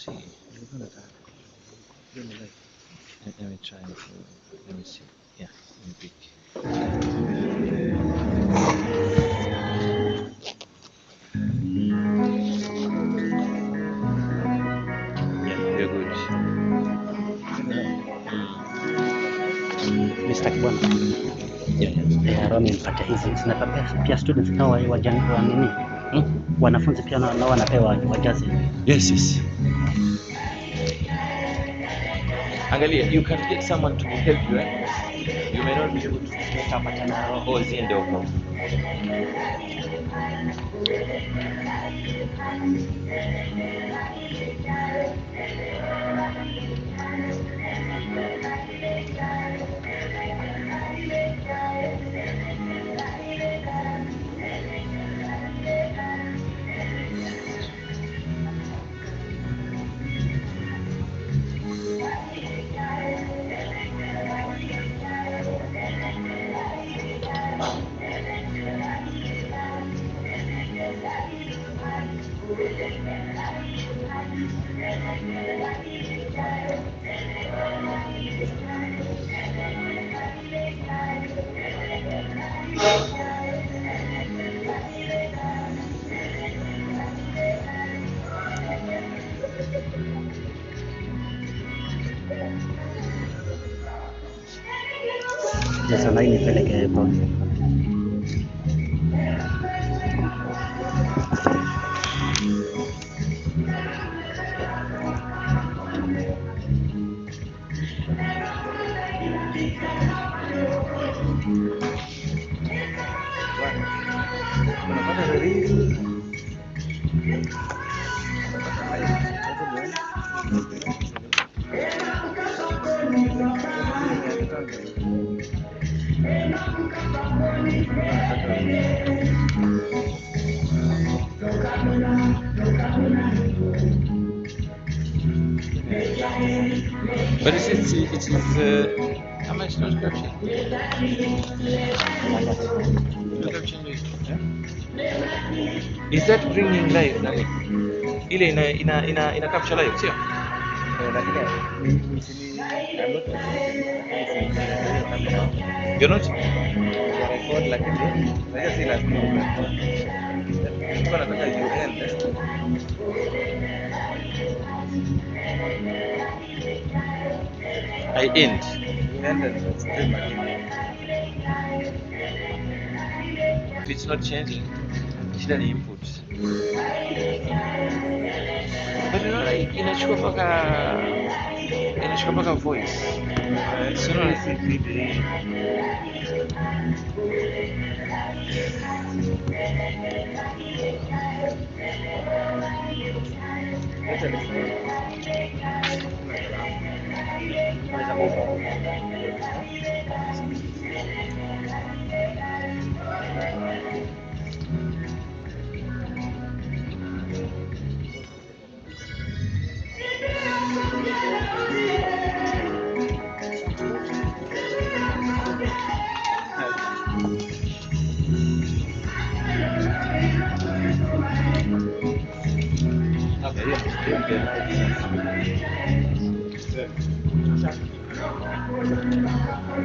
see. Let me try to, let me see. Yeah, let me pick. Yeah, we're good. Mr. Kibwana. Yeah. Rami mpata hizi zinapea pia students nao wa nini? Wanafunzi pia nao wanapewa wajazi. Yes. Angalia, you can get someone to help you, eh? You may not be able to make up a or ziende huko. Sasa na nipeleke hapo. But it is how much not caption? Is that bringing live nani? Ile ina capture live, sio? You're not? Record lakini sasa si lazima urecord. Nilikuwa nataka iende. I end. Iende stream again. If it's not changing, shida ni input. But you know, like inachukua mpaka voice. So no, Si video. Acha niseme.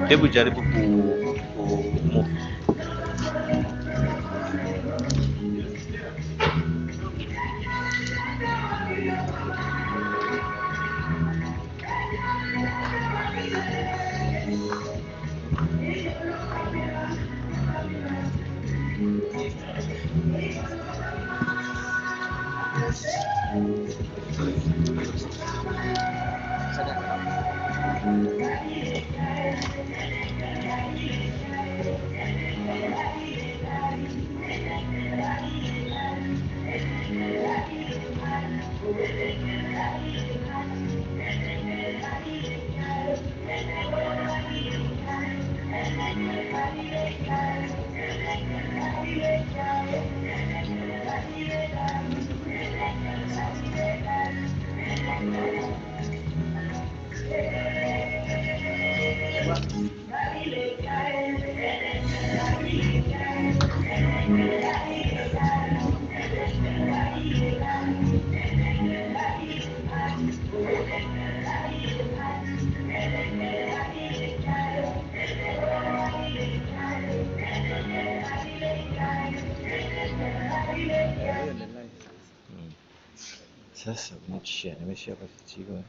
Hebu jaribu ku move. Sasa nimeshia hapa kichiko.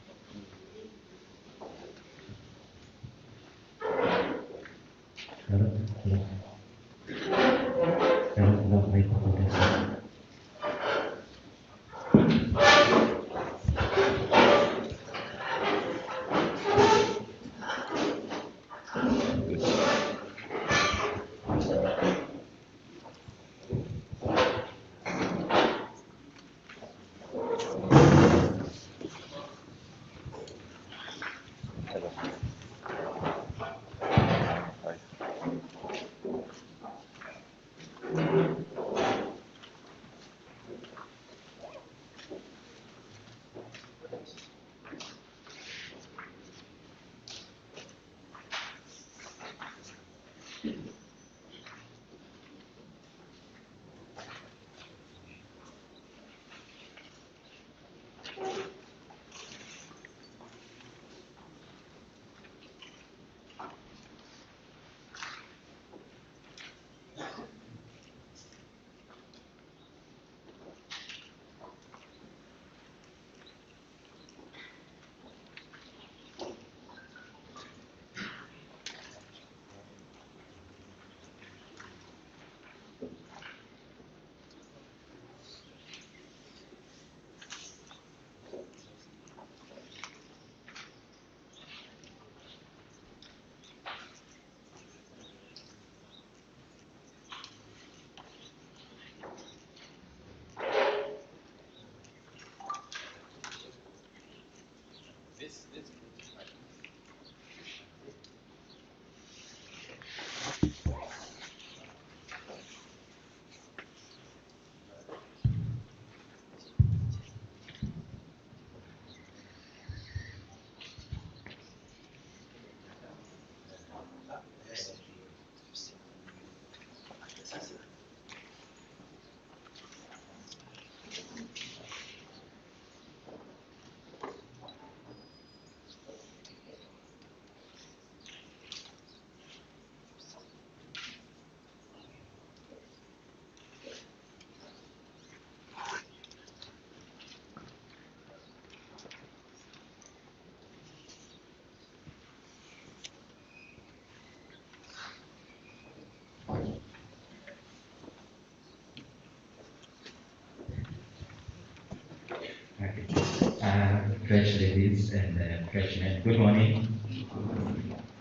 Fresh ladies and freshmen, good morning.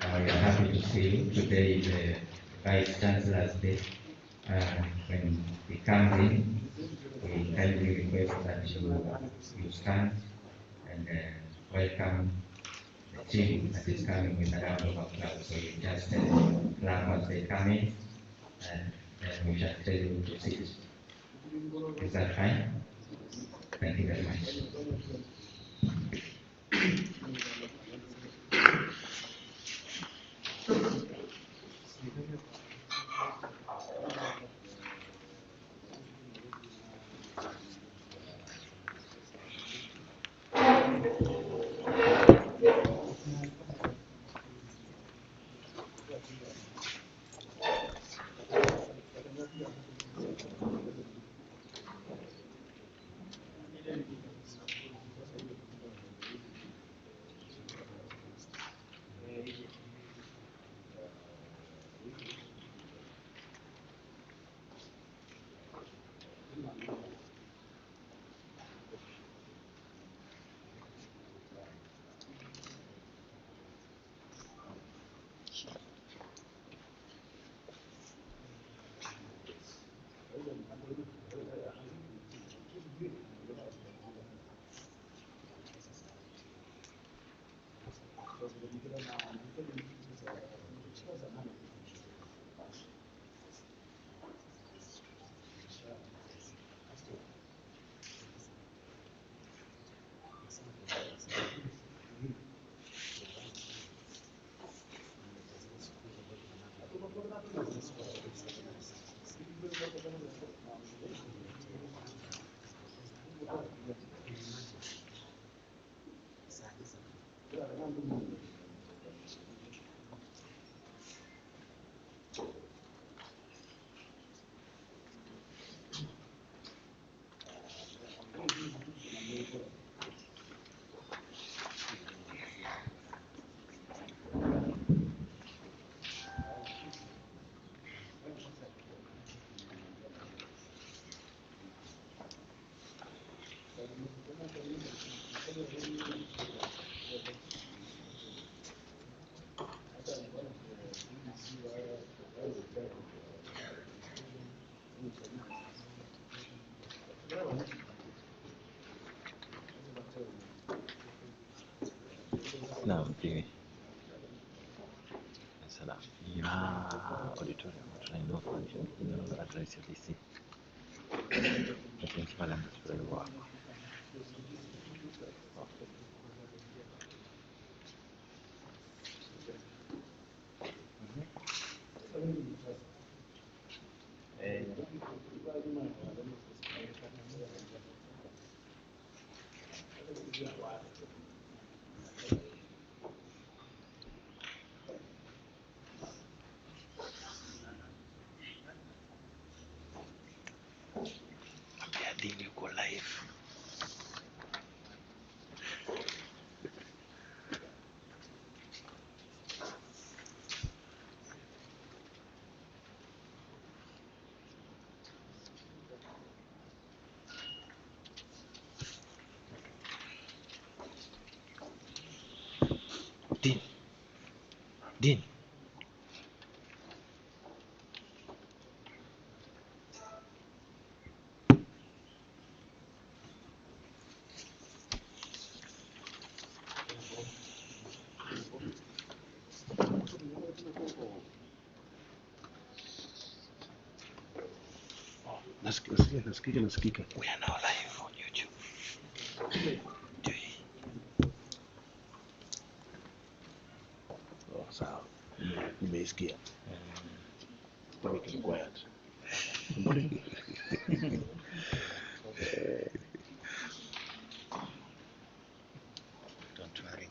We are happy to see you. Today is the Vice Chancellor's Day. When he comes in, we kindly request that you stand and welcome the team that is coming with a round of applause. So you just clap as they come in, and then we shall tell you to sit. Is that fine? Thank you very much. Naam, salam. Auditorium tunainua kwa address ya DC. Principal ambaye wako. Dini uko live. Din. Nasikika. We are now live on YouTube. Oh, sawa. Nimeisikia. Keep it quiet. Don't worry.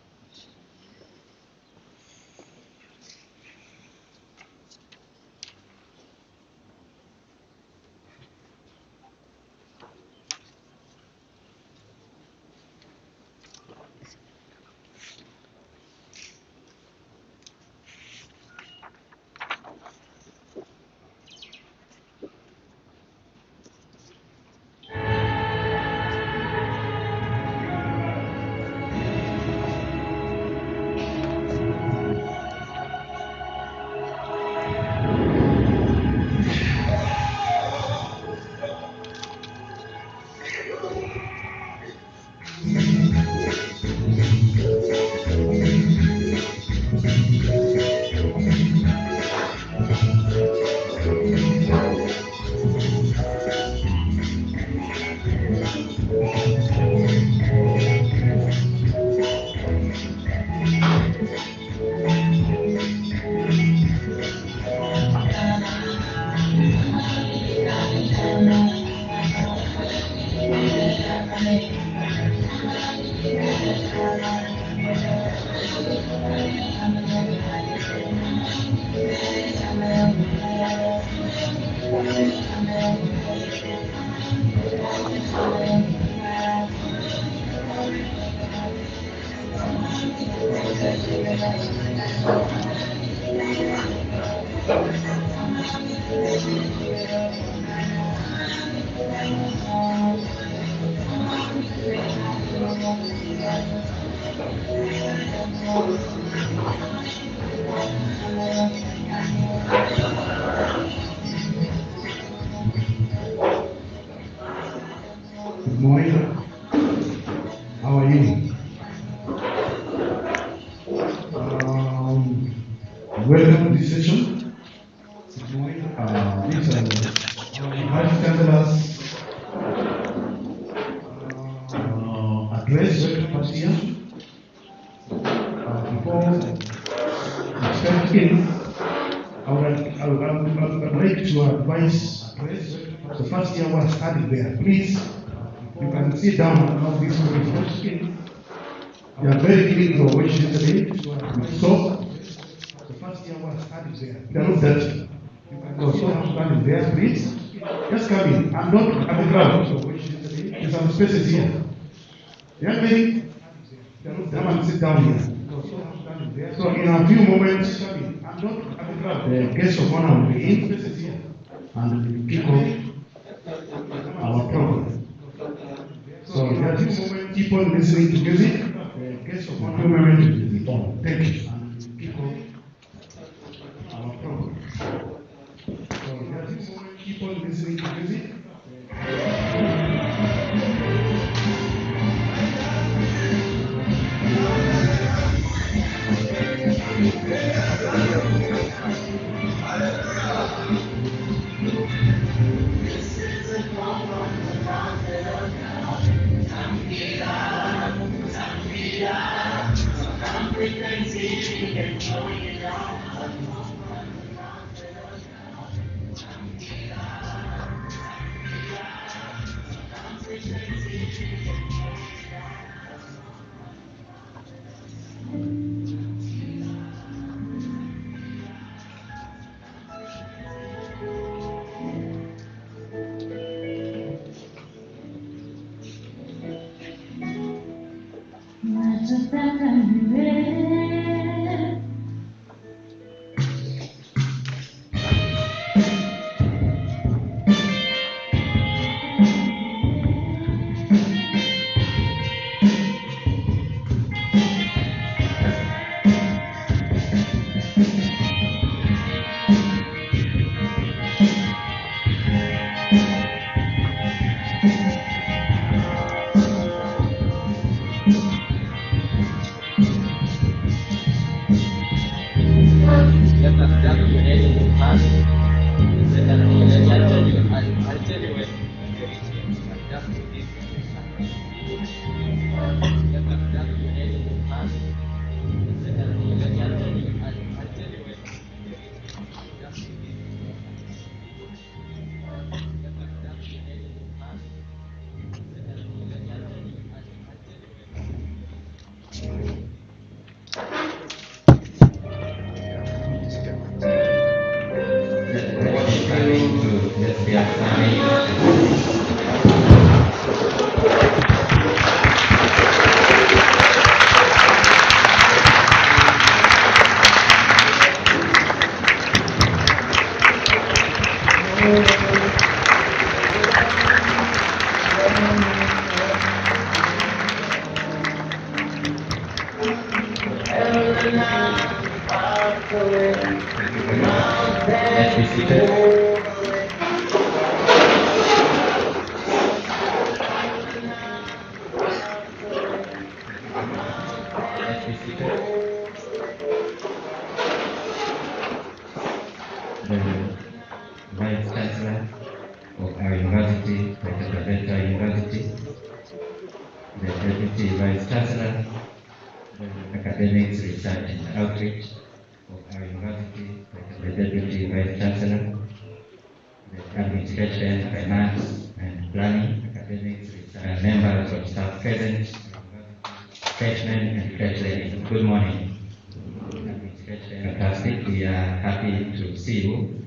Good morning. How are you? Welcome to this session. Good morning. These are Vice Chancellor's address. Welcome here. Before we start in, I would like to advise the first year was started there. Please, you can sit down and have this conversation. They are very clean for washing today. So, the first year was started there. They are not dirty. So come in there, please. Just come in. I'm not at the ground. There's some spaces here. Young lady, come and sit down here. So in a few moments, the guest of honor will be in and we will kick off our program. So just keep on listening to music. The guest of honor will be on. Thank you. And we will kick off our program. So just keep on listening to music. Let's be seated. Let's be seated. The Vice Chancellor of our university, Dr. University, the Deputy Vice Chancellor, the Academics Research and Outreach of our university, the Deputy Vice Chancellor, the Administration, Finance and Planning, Academics Research, members of staff present, freshmen and freshmen. Good morning. Fantastic. We are happy to see you.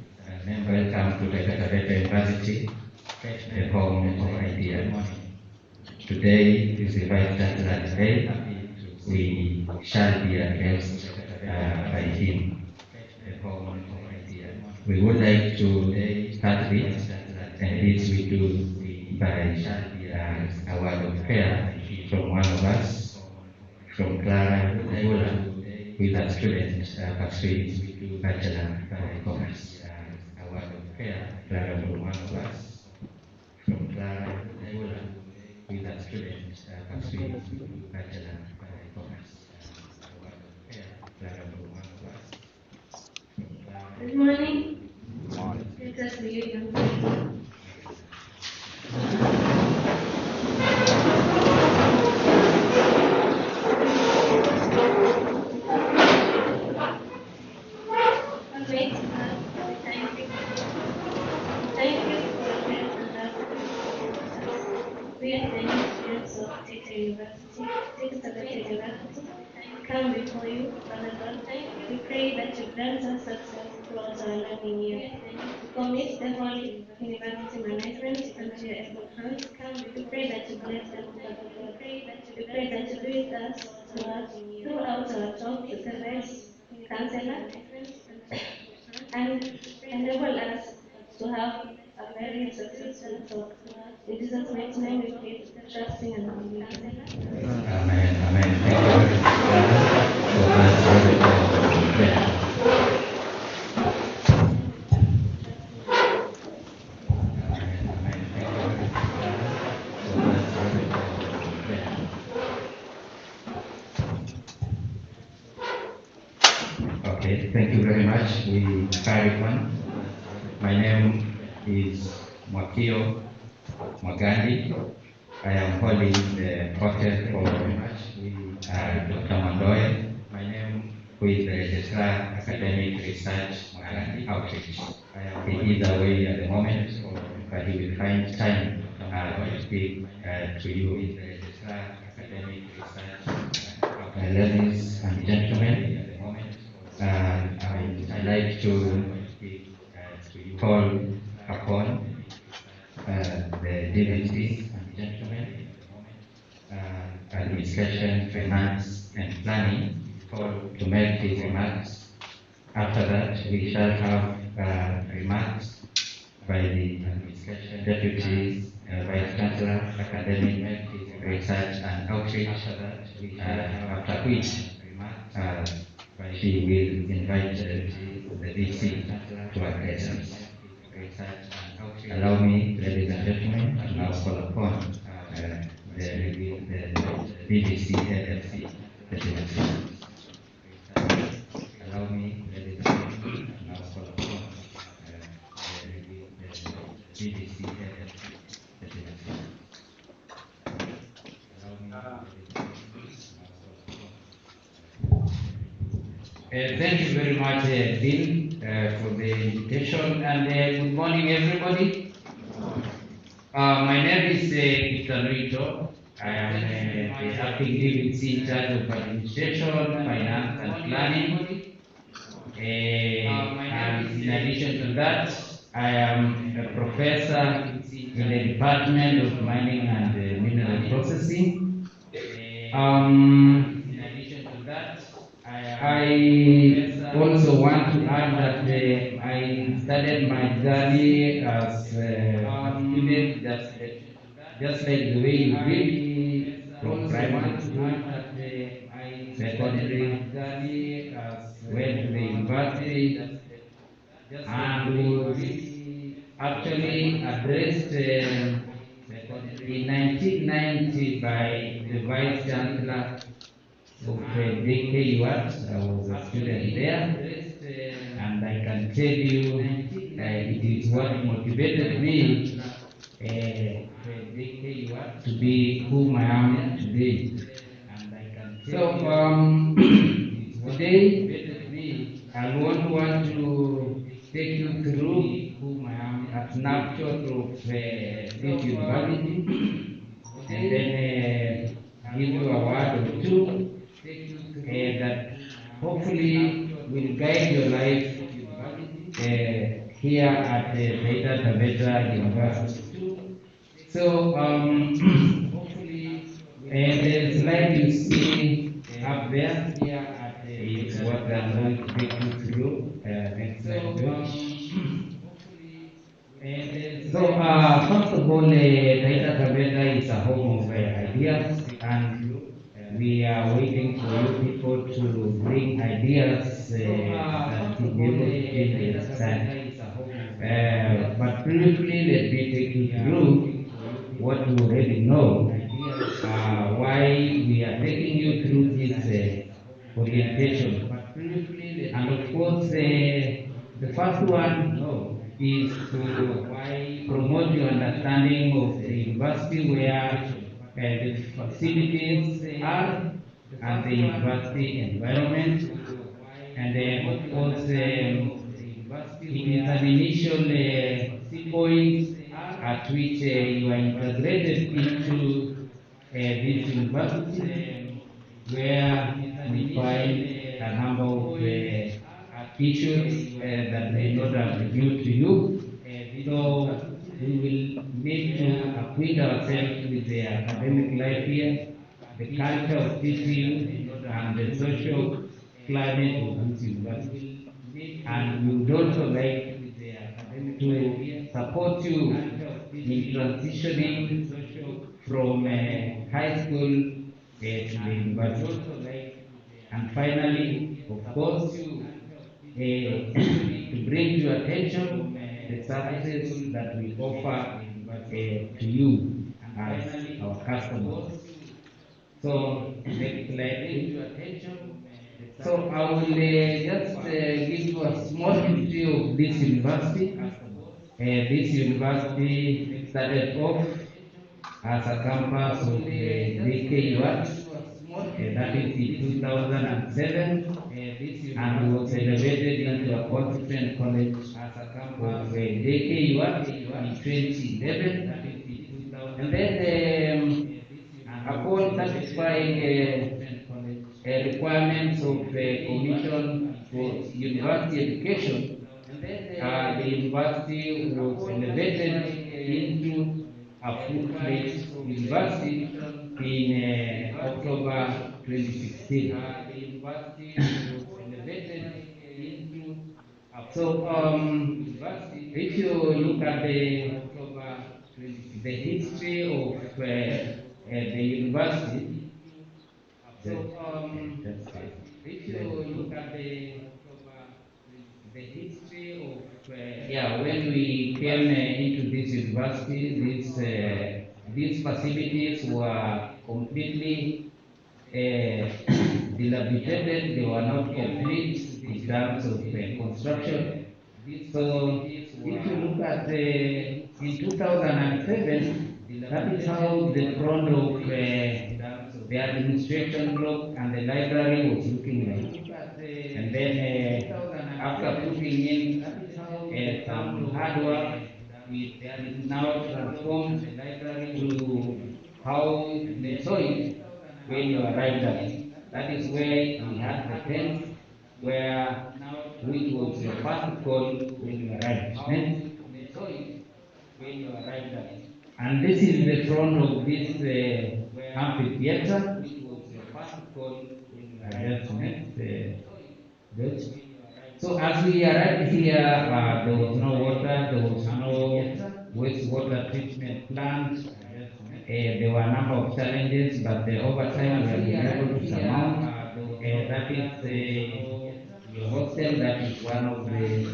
Welcome to the Dr. University, the home of ideas. Today is the Vice Chancellor's Day. We shall be addressed by him. We would like to start with, and this we do by a word of prayer from one of us, from Clara Gula, who is a student pursuing Bachelor of Commerce. A word of prayer, Clara, from one of us, from Clara Gula, who is a student pursuing Bachelor of Commerce. A word of prayer, Clara, from one of us. Good morning. Let us begin. We are the students of TTU University, come before you, Father God. We pray that you grant us success throughout our learning year. We commit the whole university management into your able hands. We pray that you bless them, Father God. We pray that you be with us throughout our talk with the Vice Chancellor and enable us to have a very successful talk. In Jesus' mighty name we pray, trusting and believing. Amen. Amen. Thank you for that prayer. Okay, thank you very much. We carry on. My name is Mwakio Mwagandi. I am holding the office for very much. We Dr. Mondoy, who is the Registrar Academic Research and Outreach. He is away at the moment, but he will find time to speak to you. Ladies and gentlemen, I'd like to call upon the DVC, Administration, Finance and Planning, to make his remarks. After that, we shall have remarks by the Deputy Vice Chancellor, Academic Research and Outreach, after which she will invite the VC to address us. Allow me, ladies and gentlemen, to now call upon the BBC LFC, the DVC. Allow me, ladies and gentlemen, to now call upon the BBC LFC, the DVC. Thank you very much, Dean, for the invitation, and good morning, everybody. My name is Peter Rito. I am the acting DVC in charge of administration, finance, and planning. And in addition to that, I am a professor in the Department of Mining and Mineral Processing. In addition to that, I also want to add that I started my journey as a student, just like the way you did, from primary school, secondary, went to the university, and was actually addressed in 1990 by the Vice Chancellor of JKUAT. I was a student there, and I can tell you it is what motivated me to be whom I am today. So today I want to take you through a snapshot of this university, and then give you a word or two that hopefully will guide your life here at the Taita Taveta University. So the slide you see up there is what I'm going to take you through. Next slide, please. So first of all, Taita Taveta is a home of ideas, and we are waiting for you people to bring ideas that will be able to change the society. But briefly, let me take you through what you already know, why we are taking you through this orientation. And of course, the first one is to promote your understanding of the university, where the facilities are, and the university environment. And of course, it is an initial point at which you are integrated into this university, where we find a number of issues that may not have reviewed to you. So we will need to acquaint ourselves with the academic life here, the culture of TTU, and the social climate of this university. And we would also like to support you in transitioning from high school to the university. And finally, of course, to bring to your attention the services that we offer to you as our customers. So, next slide, please. So, I will just give you a small history of this university. This university started off as a campus of the JKUAT, that is in 2007, and was elevated into a constituent college of JKUR in 2011. And then upon satisfying requirements of Commission for University Education, the university was elevated into a full-fledged university in October 2016. So, if you look at the history of the university, if you look at the history of when we came into this university, these facilities were completely dilapidated. They were not complete in terms of construction. So if you look at in 2007, that is how the front of the administration block and the library was looking like. And then after putting in some hard work, it is now transformed to how you saw it when you arrived at. That is where we had the tent, which was your first call when you arrived. And this is the front of this amphitheater. Just good. So as we arrived here, there was no water, there was no wastewater treatment plant. There were a number of challenges, but over time we have been able to surmount. That is your hostel, that is one of the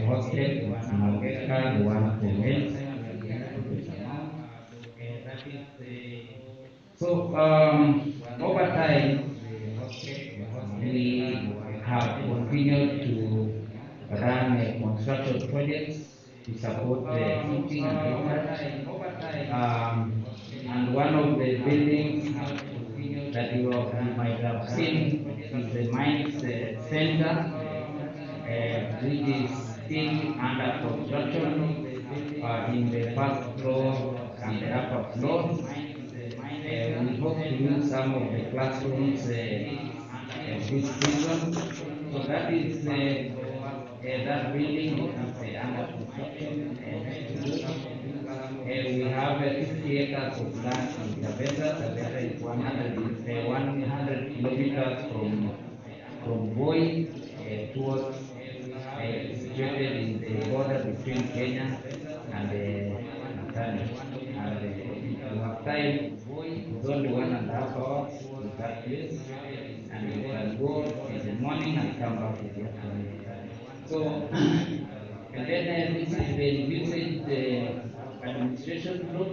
hostels, it's Mangeka, the one for men. So over time, we have continued to run construction projects to support teaching and research. And one of the buildings that you might have seen is the Mines Center, which is still under construction in the first floor and the upper floor. We hope to use some of the classrooms this season. So that is that building is under construction. We have 50 acres of land in Taveta. Taveta is 100 kilometers from Voi towards situated in the border between Kenya and Tanzania. And if you have time, it's only 1.5 hours to that place, and you can go in the morning and come back in the afternoon. So, and then this is the envisaged administration block.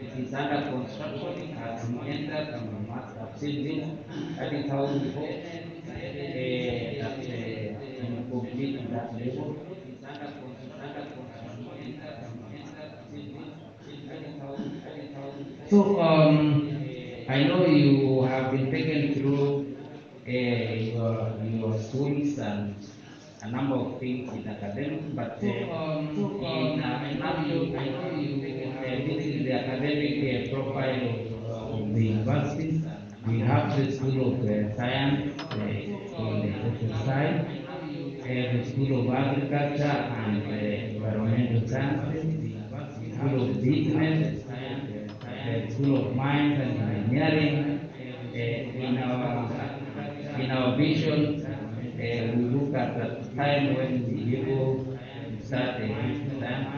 It is under construction. As we enter, you must have seen this. That is how we hope that we complete that level. So I know you have been taken through your schools and a number of things in academics, but in a nutshell, this is the academic profile of the university. We have the School of Science, called the SSI, the School of Agriculture and Environmental Sciences, School of Business, the School of Mines and Engineering. In our vision, we look at the time when we be able to start a business science.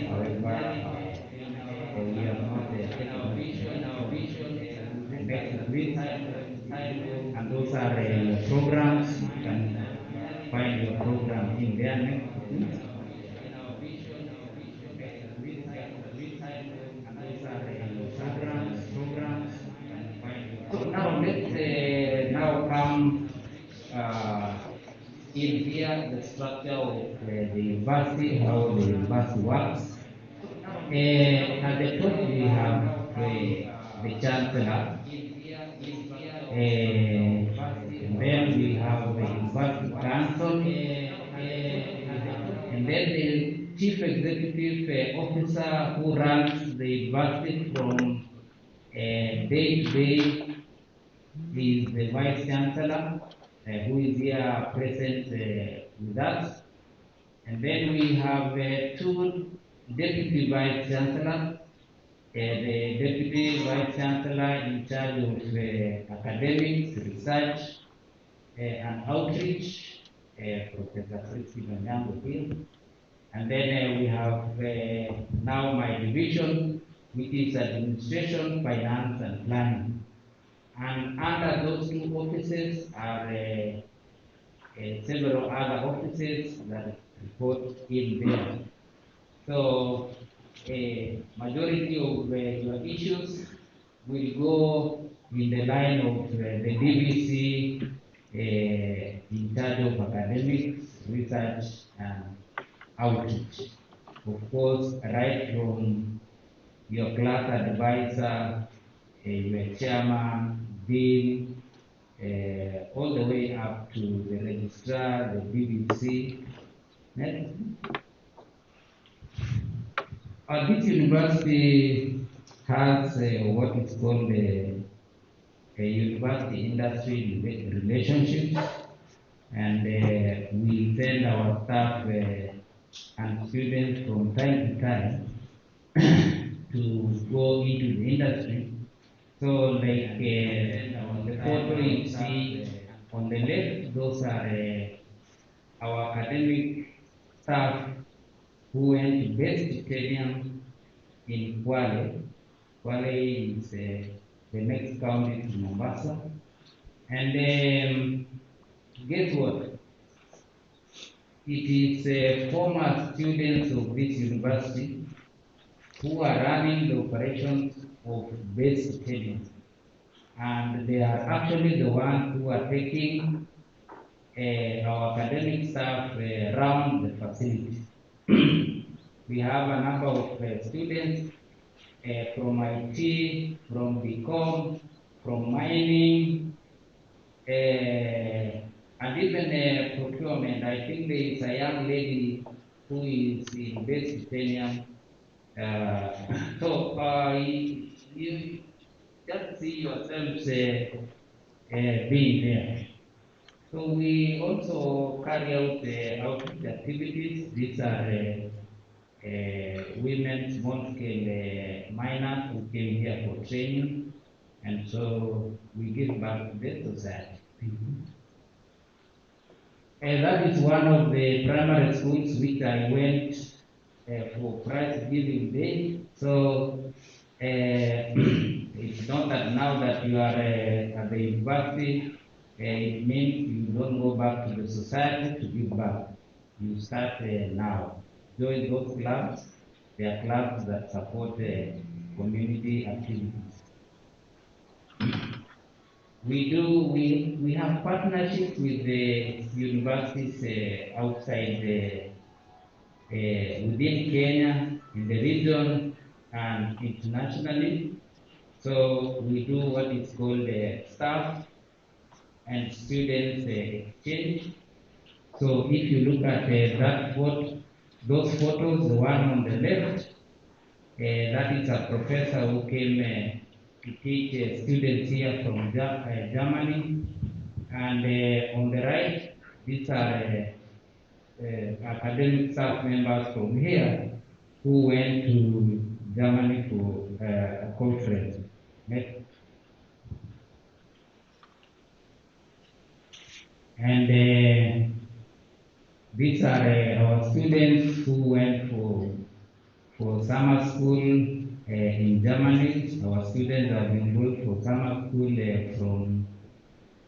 However, we have not taken next week, and those are your programs. You can find your program in there next week. So now let's now come in here the structure of the university, how the university works. At the top we have the chancellor. And then we have the University Council, and then the Chief Executive Officer who runs the university from day to day is the Vice Chancellor, who is here present with us. And then we have two Deputy Vice Chancellors. The Deputy Vice Chancellor in charge of academics, research, and outreach, Professor Christy Manyango here. And then we have now my division, which is administration, finance, and planning. And under those two offices are several other offices that report in there. So a majority of your issues will go in the line of the DVC in charge of academics, research, and outreach. Of course, right from your class advisor, your chairman, dean, all the way up to the registrar, the DVC. Next. This university has what is called a university industry relationships, and we send our staff and students from time to time to go into the industry. So like on the photo you see on the left, those are our academic staff who went to best stadium in Kwale. Kwale is the next county to Mombasa. And guess what? It is former students of this university who are running the operations of base stadium. And they are actually the ones who are taking our academic staff around the facility. We have a number of students from IT, from BCom, from mining, and even procurement. I think there is a young lady who is in base stadium. So you just see yourselves being there. So we also carry out outreach activities. These are women small-scale miners who came here for training, and so we give back to the society. And that is one of the primary schools which I went for prize giving day. So it's not that now that you are at the university, it means you don't go back to the society to give back. You start now. Join those clubs. They are clubs that support community activities. We have partnerships with the universities outside within Kenya, in the region, and internationally. So we do what is called staff and students exchange. So if you look at those photos, the one on the left, that is a professor who came to teach students here from Germany. And on the right, these are academic staff members from here who went to Germany for a conference. Next. And these are our students who went for summer school in Germany. Our students have enrolled for summer school from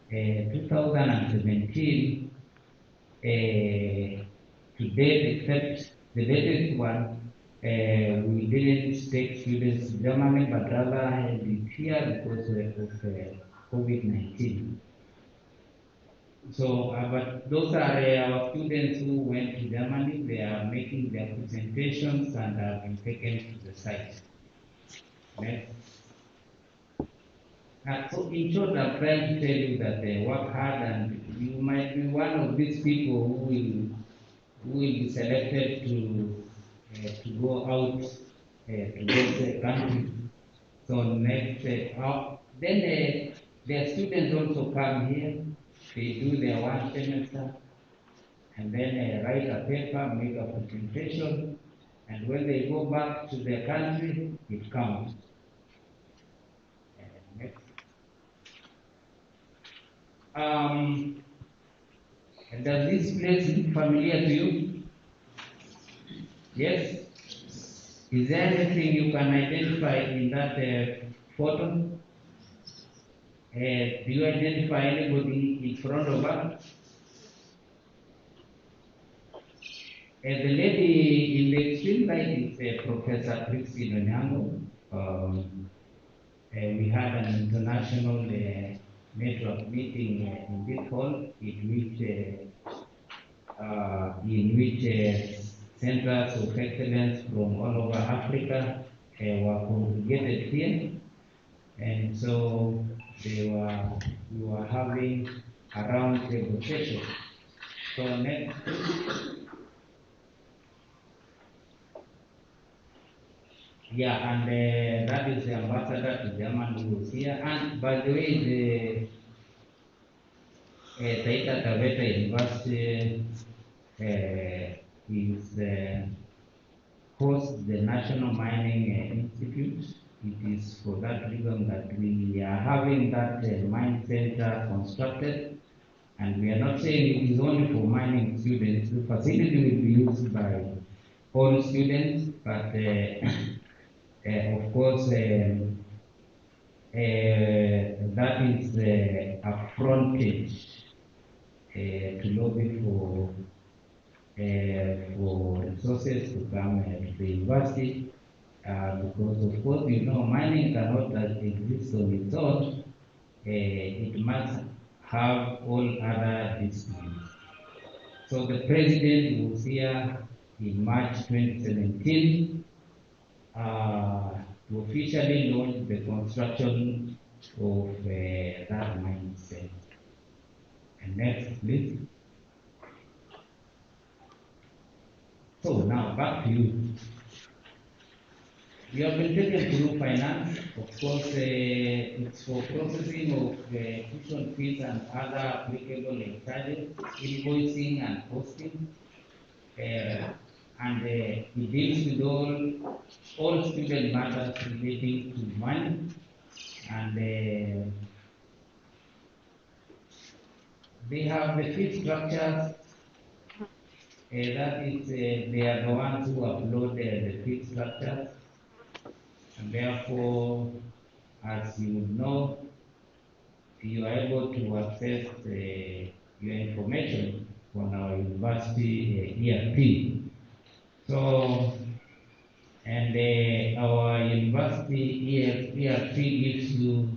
2017 to date, except the latest one. We didn't take students to Germany, but rather held it here because of COVID-19. So, but those are our students who went to Germany. They are making their presentations and have been taken to the site. Next. So in short, I'm trying to tell you that work hard, and you might be one of these people who will be selected to go out to those countries. So next, then the students also come here, they do their one semester, and then write a paper, make a presentation, and when they go back to their country, it counts. Next. Does this place look familiar to you? Yes? Is there anything you can identify in that photo? Do you identify anybody in front of us? The lady in the extreme right is Professor Christine Onyango. We had an international network meeting in this hall in which centers of excellence from all over Africa were congregated here, and so we were having a round table session. So next, yeah, and that is the ambassador to Germany who was here. And by the way, the Taita Taveta University is hosts the National Mining Institute. It is for that reason that we are having that mine center constructed, and we are not saying it is only for mining students. The facility will be used by all students, but of course, that is a frontage to lobby for resources to come to the university, because of course, you know, mining cannot exist on its own. It must have all other disciplines. So the president was here in March 2017 to officially launch the construction of that mining center. And next, please. So now back to you. We have been taken through finance. Of course, it's for processing of tuition fees and other applicable charges, invoicing and posting. And it deals with all student matters relating to money. And they have the fee structures. That is, they are the ones who upload the fee structures. And therefore, as you would know, you are able to access your information on our university ERP. So, and our university ERP gives you,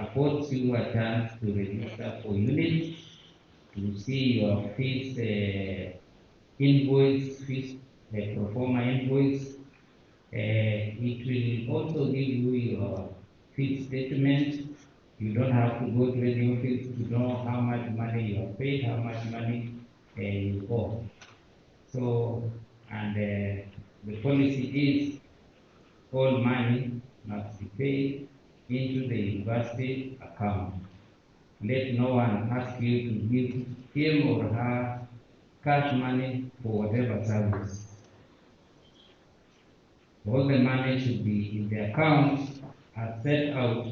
affords you a chance to register for units, to see your fees invoice, fees pro forma invoice. It will also give you your fee statement. You don't have to go to any office to know how much money you have paid, how much money you owe. So, and the policy is all money must be paid into the university account. Let no one ask you to give him or her cash money for whatever service. All the money should be in the account as set out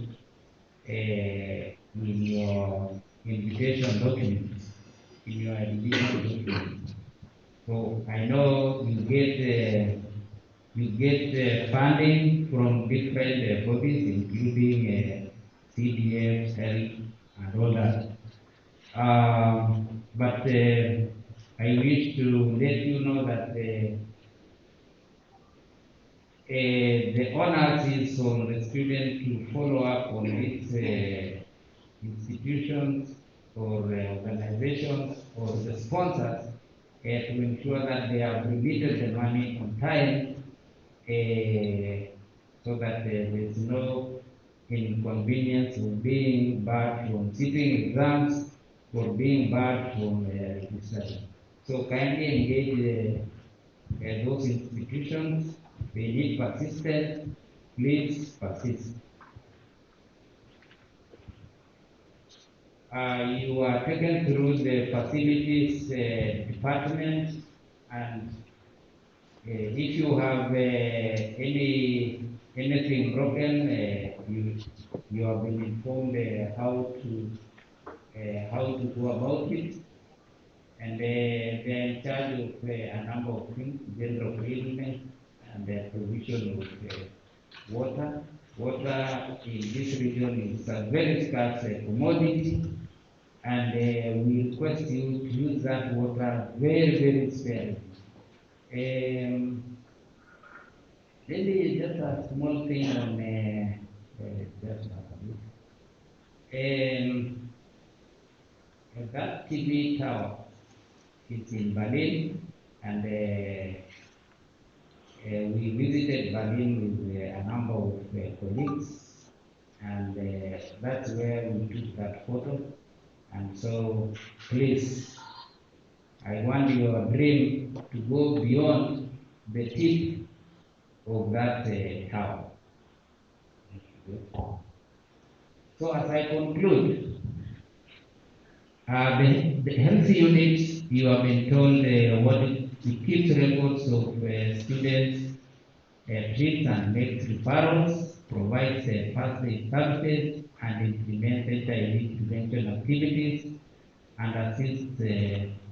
in your invitation document, in your admission document. So I know you get funding from different bodies, including CDF, HELP, and all that. But I wish to let you know that the onus is on the student to follow up on these institutions or organizations or the sponsors to ensure that they have remitted the money on time, so that there is no inconvenience of being barred from sitting exams or being barred from registration. So kindly engage those institutions. They need persistence. Please persist. You are taken through the facilities department, and if you have anything broken, you have been informed how to go about it, and they are in charge of a number of things: general cleanliness and the provision of water. Water in this region is a very scarce commodity, and we request you to use that water very, very sparingly. Maybe just a small thing on just that TV tower is in Berlin, and we visited Berlin with a number of colleagues, and that's where we took that photo. And so, please, I want your dream to go beyond the tip of that tower. So as I conclude, the health unit, you have been told what it keeps records of students, treats and makes referrals, provides first aid services, and implements HIV prevention activities, and assists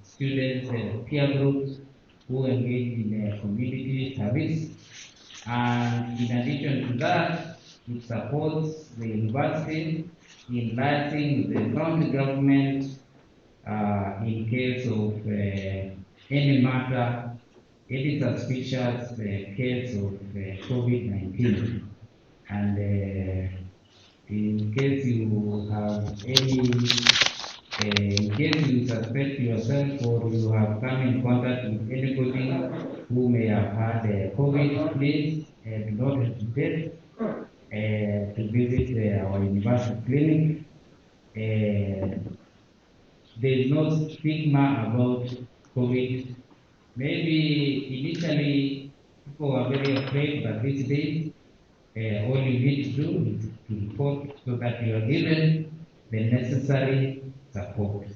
students and peer groups who engage in community service. And in addition to that, it supports the university in liaising with the county government in case of any matter, any suspicious case of COVID-19. And in case you have in case you suspect yourself or you have come in contact with anybody who may have had COVID, please do not hesitate to visit our university clinic. There is no stigma about COVID. Maybe initially people were very afraid, but these days all you need to do is to report so that you are given the necessary support.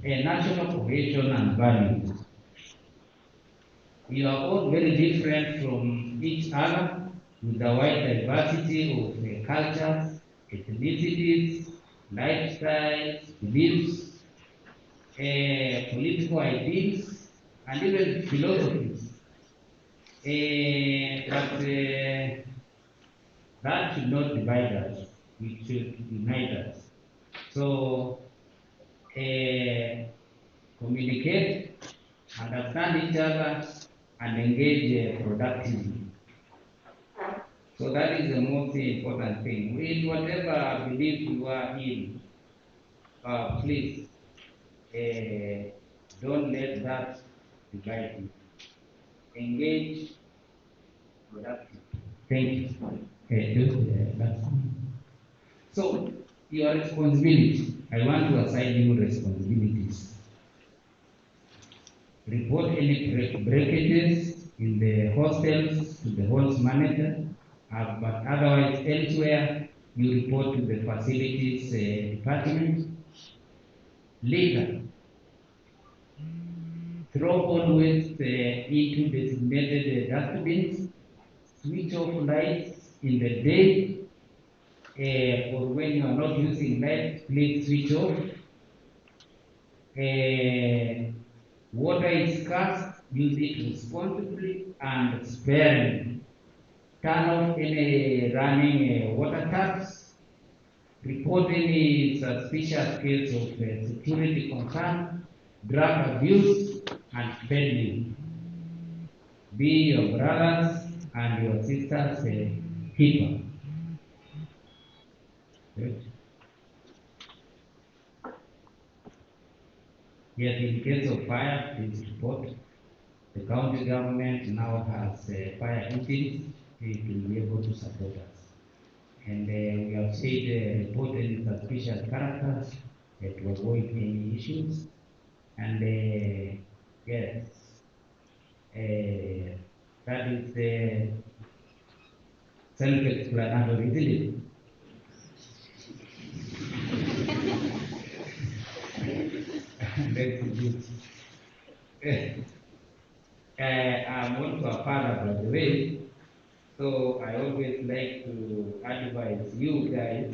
A national cohesion and values. You are all very different from each other with a wide diversity of cultures, ethnicities, lifestyles, beliefs, political ideals, and even philosophies. But that should not divide us, it should unite us. So, communicate, understand each other, and engage productively. So that is the most important thing. In whatever belief you are in, please don't let that divide you. Engage productively. Thank you. So, your responsibility. I want to assign you responsibilities. Report any breakages in the hostels to the halls manager, but otherwise elsewhere, you report to the facilities department. Later, throw all waste into designated dustbins, switch off lights in the day, or when you are not using lights, please switch off. Water is scarce, use it responsibly and sparingly. Turn off any running water taps. Report any suspicious case of security concern, drug abuse, and spending. Be your brothers and your sisters' keeper. Yes, in case of fire, please report. The county government now has fire engines to be able to support us. And we have said report any suspicious characters to avoid any issues. And yes, that is self-explanatory, isn't it? That's it. I'm also a father, by the way, so I always like to advise you guys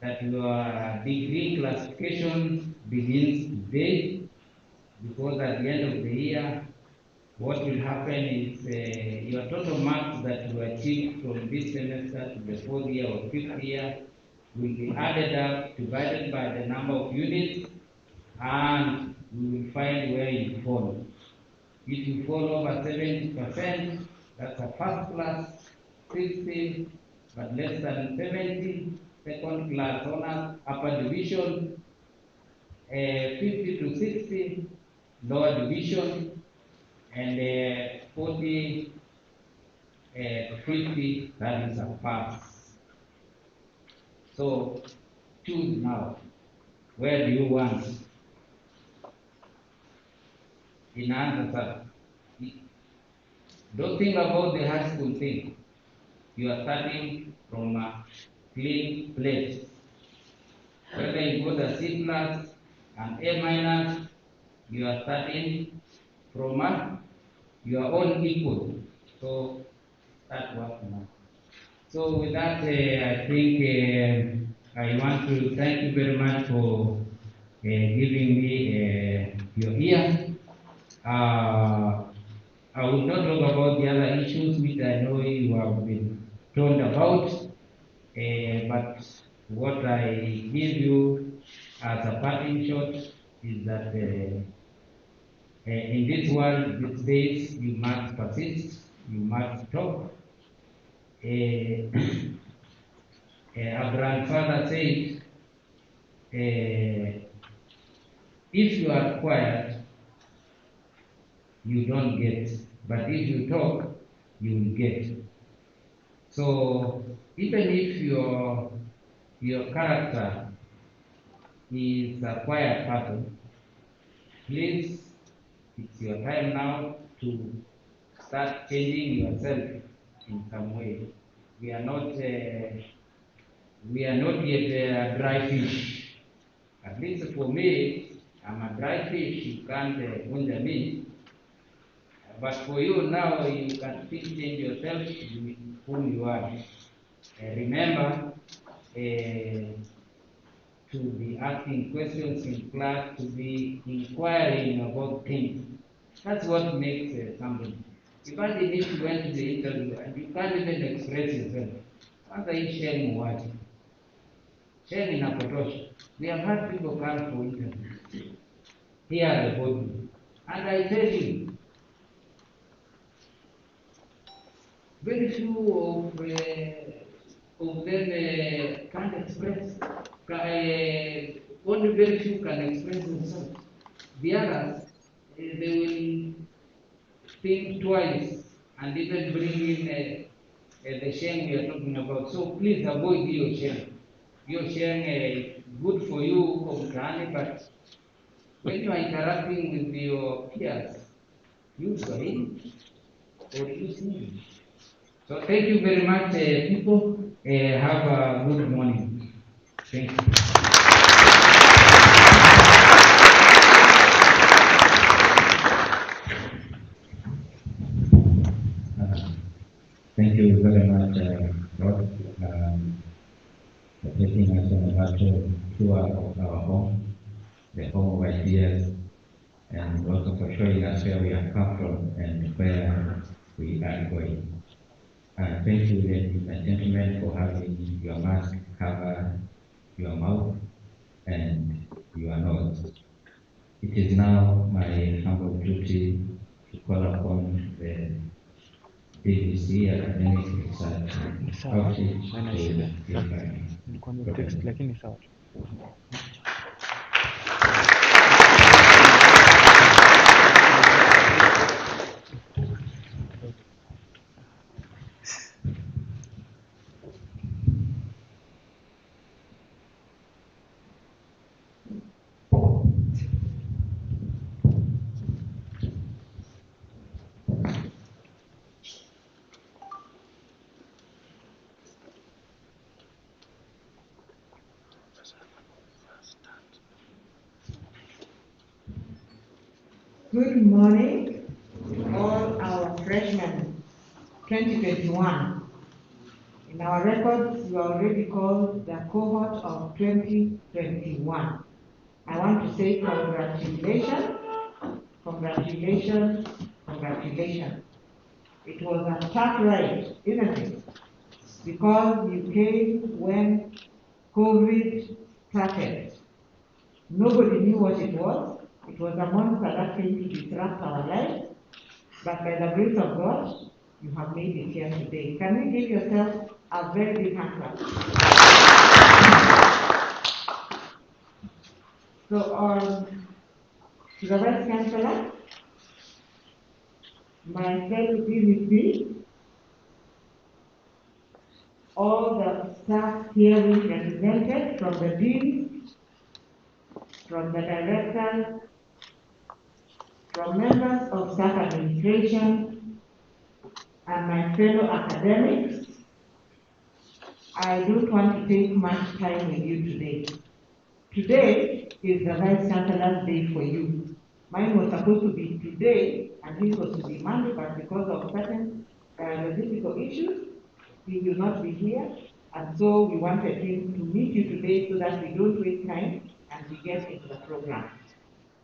that your degree classification begins today, because at the end of the year, what will happen is your total marks that you achieved from this semester to the fourth year or fifth year will be added up, divided by the number of units, and we will find where you fall. If you fall over 70%, that's a first class, 60, but less than 70, second class honors, upper division, 50 to 60, lower division, and 40 to 50, that is a pass. So choose now. Where do you want? In answer, don't think about the high school thing. You are starting from a clean place. Whether you got a C plus and A minus, you are starting from your own equal. So that works now. So with that, I think I want to thank you very much for giving me your ear. I will not talk about the other issues which I know you have been told about, but what I give you as a parting shot is that in this world these days you must persist, you must talk. A grandfather said, if you are quiet, you don't get, but if you talk, you will get. So even if your character is a quiet person, please, it's your time now to start changing yourself in some way. We are not yet a dry fish. At least for me, I'm a dry fish. You can't wonder me. But for you now, you can still change yourself to whom you are. Remember to be asking questions in class, to be inquiring about things. That's what makes somebody. Imagine if you went to the interview and you can't even express yourself. What are you sharing what? Sharing in a potosha. We have had people come for interviews here at the podium. And I tell you, very few of them can't express. Only very few can express themselves. The others, they will think twice and even bring in the shame we are talking about. So please avoid your shame. Your shame is good for you, but when you are interacting with your peers, use Swahili or use English. So thank you very much, people. Have a good morning. Thank you. Thank you very much, Rod, for taking us on a virtual tour of our home, the home of ideas, and also for showing us where we have come from and where we are going. Thank you, ladies and gentlemen, for having your mask cover your mouth and your nose. It is now my humble duty to call upon the BBC Academic Research Outreach to give my Good morning to all our freshmen 2021. In our records, you are already called the cohort of 2021. I want to say congratulations, congratulations, congratulations. It was a tough ride, isn't it? Because you came when COVID started. Nobody knew what it was. It was a monster that came to disrupt our lives. But by the grace of God, you have made it here today. Can you give yourself a very big hand clap? So to the Vice Chancellor, my fellow DVP, all the staff here represented, from the deans, from the directors, from members of staff administration, and my fellow academics, I don't want to take much time with you today. Today is the Vice Chancellor's Day for you. Mine was supposed to be today, and his was to be Monday, but because of certain logistical issues, he will not be here. And so we wanted him to meet you today so that we don't waste time and we get into the program.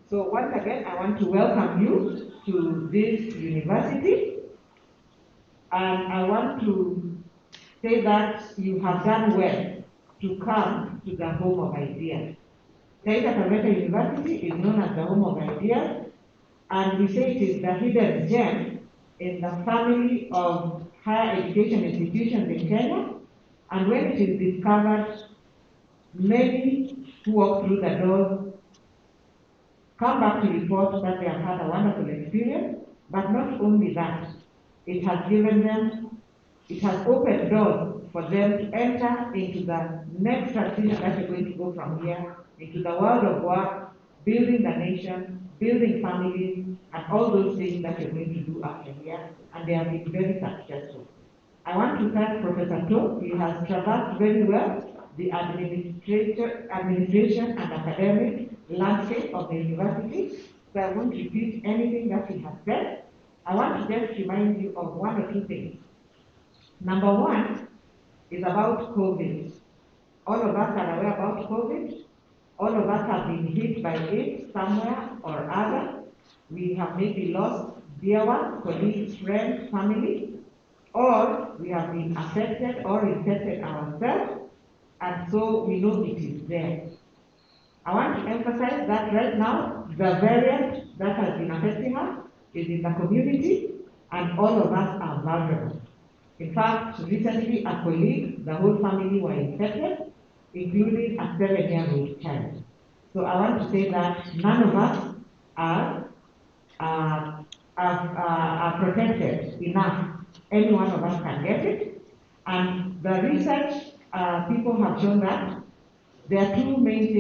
So once again, I want to welcome you to this university. And I want to say that you have done well to come to the home of ideas. Taita Taveta University is known as the home of ideas, and we say it is the hidden gem in the family of higher education institutions in Kenya. And when it is discovered, many who walk through the doors come back to report that they have had a wonderful experience. But not only that, it has given them, it has opened doors for them to enter into the next transition that you're going to go from here into the world of work, building the nation, building families, and all those things that you're going to do after here. And they have been very successful. I want to thank Professor To. He has traversed very well the administration and academic landscape of the university. So I won't repeat anything that he has said. I want to just remind you of one or two things. Number one is about COVID. All of us are aware about COVID. All of us have been hit by it somewhere or other. We have maybe lost dear ones, colleagues, friends, family, or we have been affected or infected ourselves, and so we know it is there. I want to emphasize that right now, the variant that has been affecting us is in the community, and all of us are vulnerable. In fact, recently a colleague, the whole family were infected, including a 7-year-old child. So I want to say that none of us are protected enough. Any one of us can get it. And the research people have shown that there are three main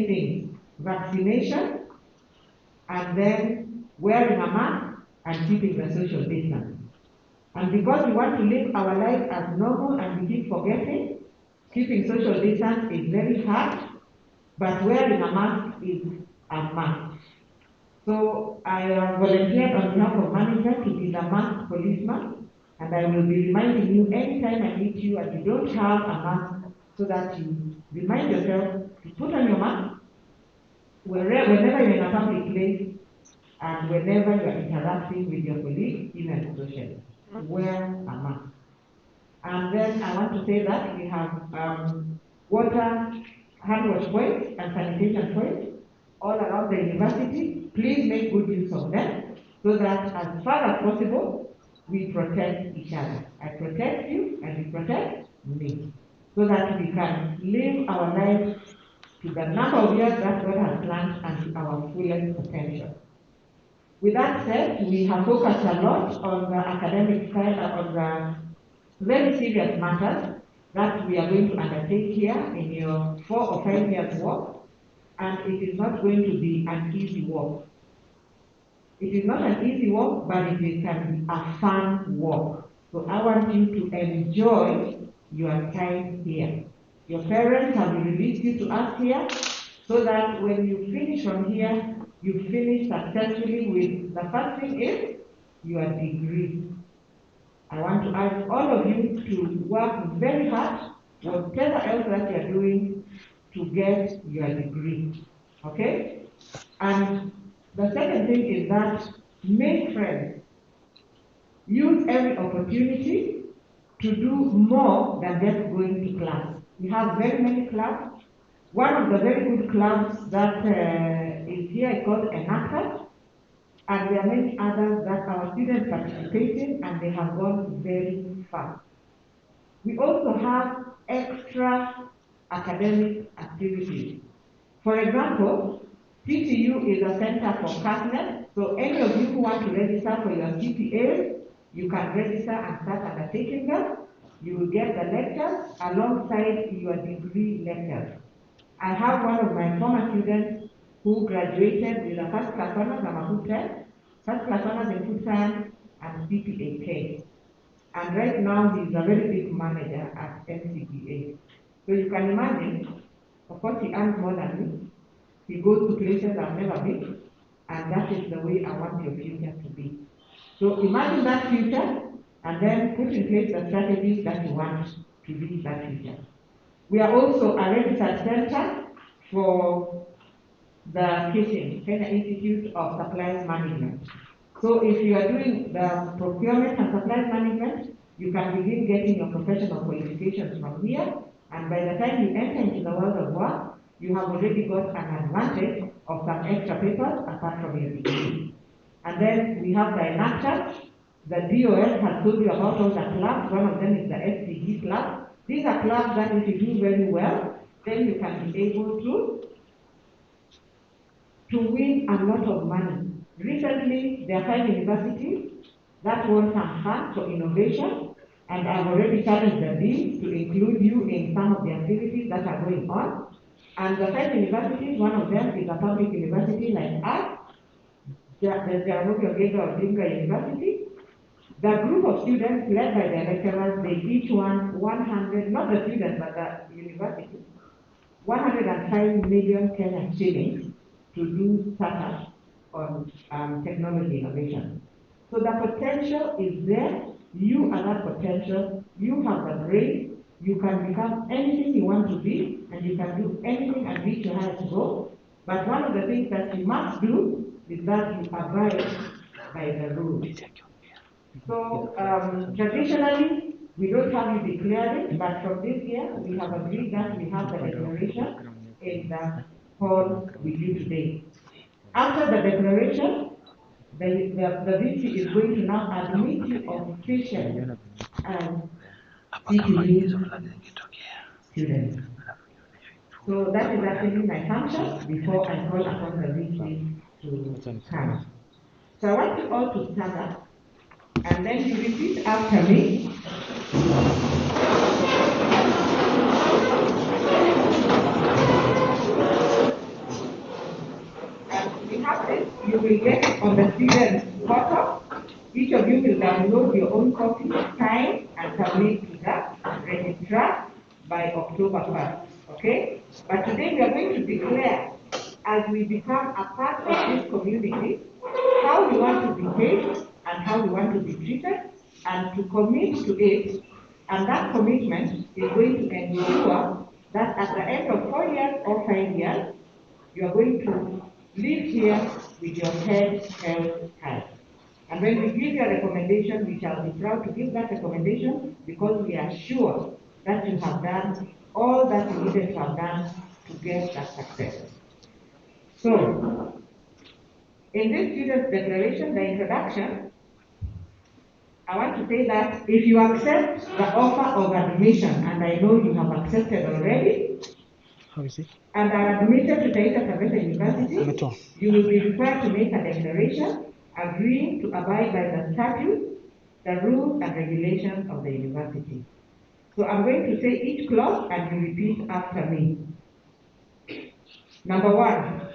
things: vaccination, and then wearing a mask, and keeping the social distance. And because we want to live our life as normal and we keep forgetting, keeping social distance is very hard, but wearing a mask is a must. So I volunteered on behalf of management to be the mask policeman, and I will be reminding you anytime I meet you and you don't have a mask, so that you remind yourself to put on your mask whenever you're in a public place and whenever you're interacting with your colleagues, even socially. Wear a mask. And then I want to say that we have water, hand wash points and sanitation points all around the university. Please make good use of them so that as far as possible, we protect each other. I protect you and you protect me, so that we can live our lives to the number of years that God has planned and to our fullest potential. With that said, we have focused a lot on the academic side, on the very serious matters that we are going to undertake here in your 4 or 5 years work, and it is not going to be an easy work. It is not an easy work, but it can be a fun work. So I want you to enjoy your time here. Your parents have released you to us here, so that when you finish from here, you finish successfully with the first thing is your degree. I want to ask all of you to work very hard, whatever else that you are doing, to get your degree. Okay? And the second thing is that make friends. Use every opportunity to do more than just going to class. We have very many clubs. One of the very good clubs that is here is called Enacted, and there are many others that our students participate in, and they have gone very far. We also have extra academic activities. For example, TTU is a center for CASNET, so any of you who want to register for your CPAs, you can register and start undertaking them. You will get the lectures alongside your degree lectures. I have one of my former students who graduated with a first class honors, I'm a food science, first class honors in food science and CPA. And right now he's a very big manager at NCPA. So you can imagine, of course he earns more than me. He goes to places I've never been, and that is the way I want your future to be. So imagine that future, and then put in place the strategies that you want to reach that future. We are also a research center for the KISIM, Kenya Institute of Supplies Management. So if you are doing the procurement and supplies management, you can begin getting your professional qualifications from here, and by the time you enter into the world of work, you have already got an advantage of some extra papers apart from your degree. And then we have the enactors. The DOS has told you about all the clubs. One of them is the SCG club. These are clubs that if you do very well, then you can be able to win a lot of money. Recently, there are 5 universities that won some funds for innovation, and I've already challenged the deans to include you in some of the activities that are going on. And the 5 universities, one of them is a public university like us, the Jaramogi Oginga Odinga University. The group of students led by their lecturers, they each won 100, not the students, but the university, 105 million Kenyan shillings to do startups on technology innovation. So the potential is there. You are that potential. You have the brain. You can become anything you want to be, and you can do anything and reach your highest goal. But one of the things that you must do is that you abide by the rules. So traditionally, we don't have you declare it, but from this year, we have agreed that we have the declaration in the hall with you today. After the declaration, the VC is going to now admit you officially as TTU students. So that is actually my function before I call upon the VC to come. So I want you all to stand up, and then you repeat after me. And we have this, you will get on the student portal. Each of you will download your own copy, sign, and submit to the registrar by October 1st. Okay? But today we are going to declare, as we become a part of this community, how we want to behave and how we want to be treated, and to commit to it. And that commitment is going to ensure that at the end of 4 years or 5 years, you are going to live here with your head held high. And when we give you a recommendation, we shall be proud to give that recommendation because we are sure that you have done all that you needed to have done to get that success. So, in this student's declaration, the introduction, I want to say that if you accept the offer of admission, and I know you have accepted already, and are admitted to Taita Taveta University, you will be required to make a declaration agreeing to abide by the statutes, the rules and regulations of the university. So I'm going to say each clause and you repeat after me. Number 1,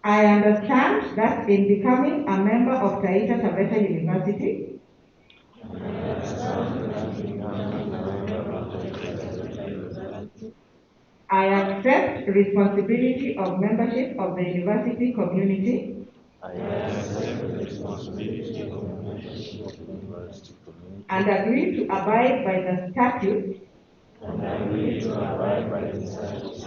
I understand that in becoming a member of Taita Taveta University, I accept responsibility of membership of the university community I accept the responsibility of membership of the university community and agree to abide by the statutes, and agree to abide by the statutes,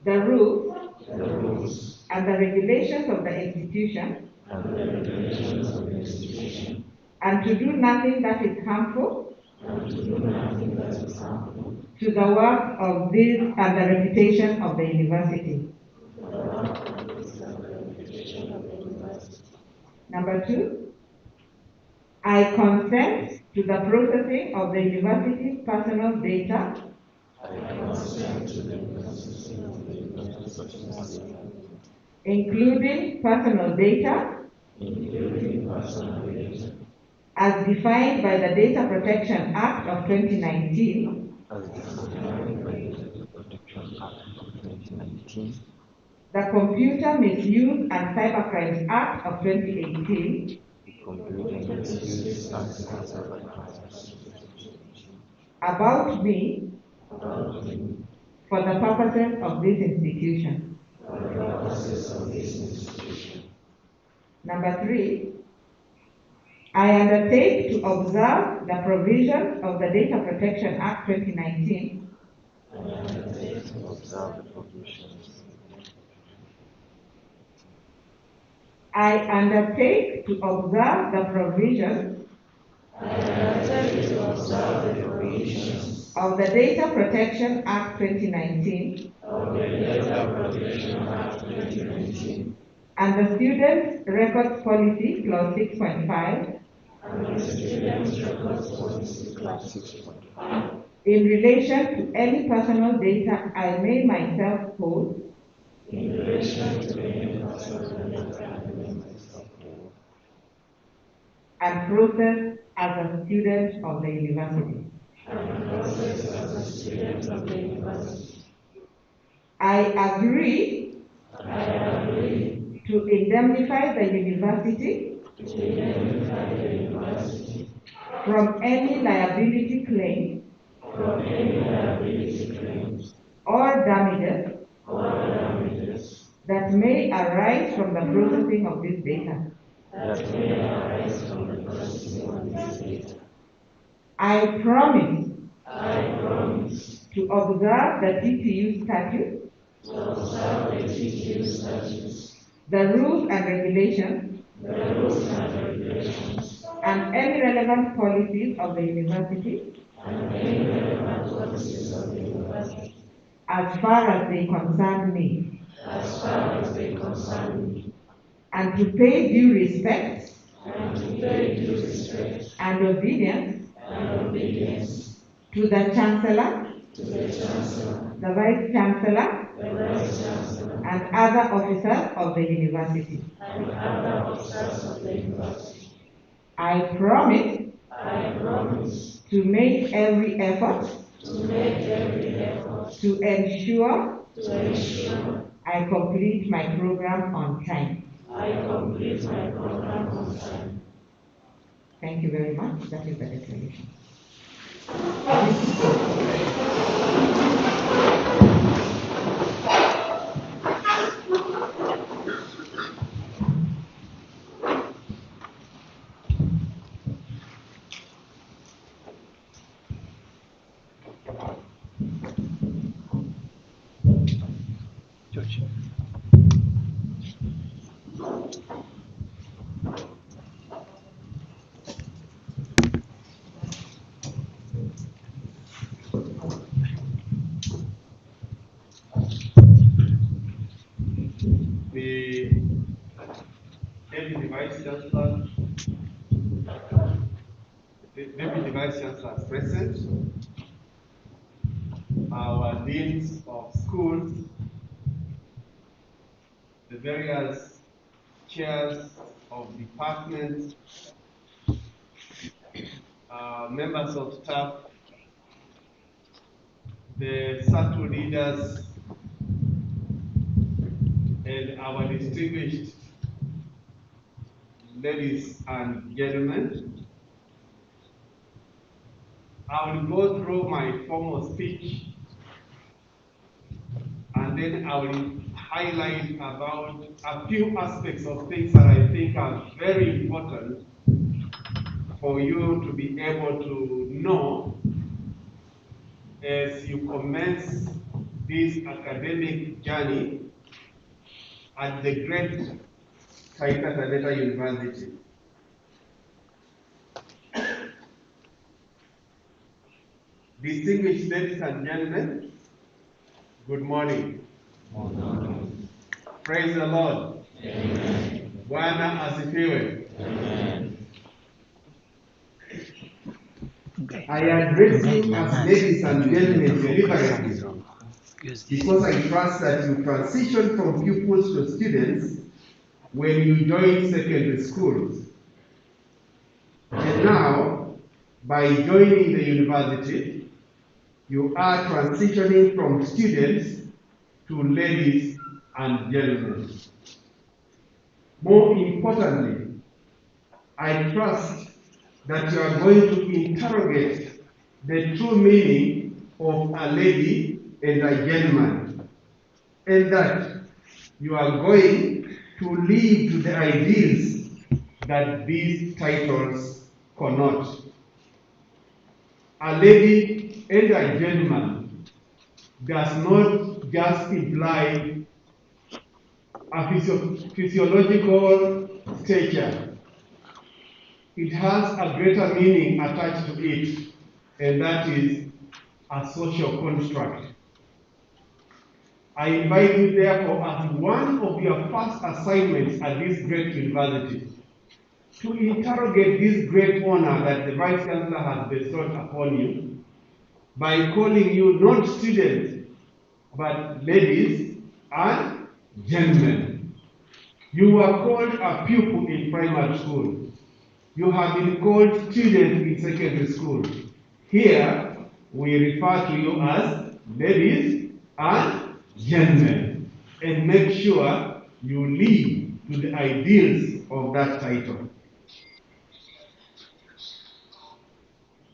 the rules, the rules, and the regulations of the institution, and the regulations of the institution, and to do nothing that is harmful and to do nothing that is harmful to the work of this and the reputation of the university. to the work of this and the reputation of the university. Number 2, I consent to the processing of the university's personal data I consent to the processing of the university's data, including personal data including personal data, as defined by the Data Protection Act of 2019, as defined by the Data Protection Act of 2019, the Computer Misuse and Cybercrimes Act of 2018, the Computer Misuse and Cybercrimes Act of 2018, about me about me for the purposes of this institution. for the purposes of this institution. Number 3, I undertake to observe the provisions of the Data Protection Act 2019 I undertake to observe the provisions. I undertake to observe the provisions I undertake to observe the provisions of the Data Protection Act 2019 of the Data Protection Act 2019 and the Student Records Policy Clause 6.5 and the Students' Records Policy Clause 6.5 in relation to any personal data I may myself hold in relation to any personal data I may myself hold and process as a student of the university. and process as a student of the university. I agree I agree to indemnify the university to indemnify the university from any liability claim from any liability claims or damages or damages that may arise from the processing of this data. that may arise from the processing of this data. I promise I promise to observe the TTU statutes, to observe the TTU statutes, the rules and regulations, the rules and regulations, and any relevant policies of the university and any relevant policies of the university as far as they concern me, as far as they concern me, and to pay due respect and to pay due respect and obedience and obedience to the Chancellor, to the Chancellor, the Vice Chancellor, the Vice Chancellor, and other officers of the university. and other officers of the university. I promise I promise to make every effort to make every effort to ensure to ensure I complete my program on time. I complete my program on time. Thank you very much. That is the declaration. George. The Deputy Vice Chancellor, the Deputy Vice Chancellor is present, our deans of schools, the various chairs of departments, members of staff, the SATU leaders, and our distinguished ladies and gentlemen. I will go through my formal speech and then I will highlight about a few aspects of things that I think are very important for you to be able to know as you commence this academic journey at the great Taita Taveta University. Distinguished ladies and gentlemen, good morning. Praise the Lord. Amen. Bwana asifiwe. Amen. I address you as ladies and gentlemen deliberately because I trust that you transition from pupils to students when you join secondary schools. And now, by joining the university, you are transitioning from students to ladies and gentlemen. More importantly, I trust that you are going to interrogate the true meaning of a lady and a gentleman, and that you are going to live to the ideals that these titles connote. A lady and a gentleman does not just imply a physiological stature. It has a greater meaning attached to it, and that is a social construct. I invite you, therefore, as one of your first assignments at this great university, to interrogate this great honor that the Vice Chancellor has bestowed upon you by calling you not students, but ladies and gentlemen. You were called a pupil in primary school. You have been called students in secondary school. Here, we refer to you as ladies and gentlemen, and make sure you live to the ideals of that title.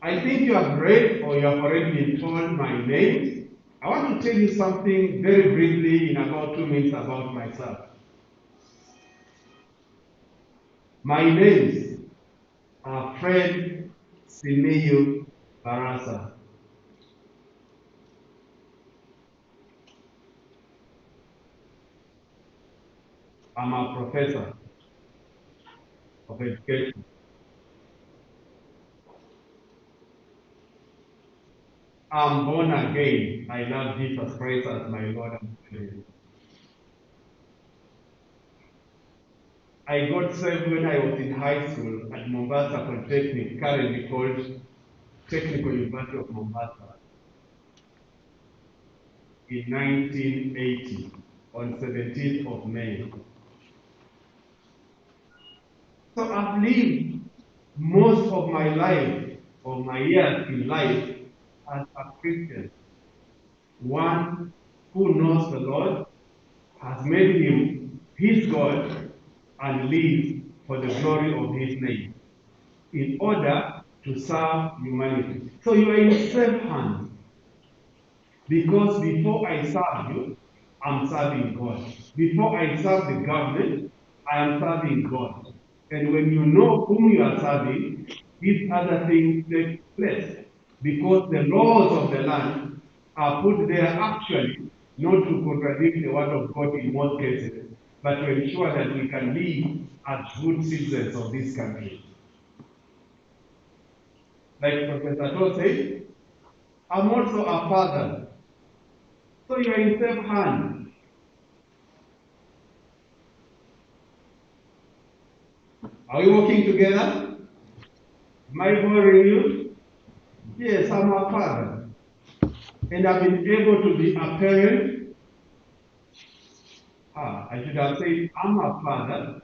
I think you have read or you have already been told my name. I want to tell you something very briefly in about 2 minutes about myself. My names are Fred Simiyu Barasa. I'm a professor of education. I'm born again. I love Jesus Christ as my Lord and Savior. I got saved when I was in high school at Mombasa Polytechnic, currently called Technical University of Mombasa, in 1980, on 17th of May. So I've lived most of my life, or my years in life, as a Christian. One who knows the Lord, has made him his God, and lives for the glory of his name, in order to serve humanity. So you are in safe hands, because before I serve you, I'm serving God. Before I serve the government, I am serving God. And when you know whom you are serving, these other things take place. Because the laws of the land are put there actually not to contradict the word of God in most cases, but to ensure that we can live as good citizens of this country. Like Professor Todd said, I'm also a father. So you are in safe hands. Are we working together? Am I boring you? Yes, I'm a father. And I've been able to be a parent. I should have said I'm a father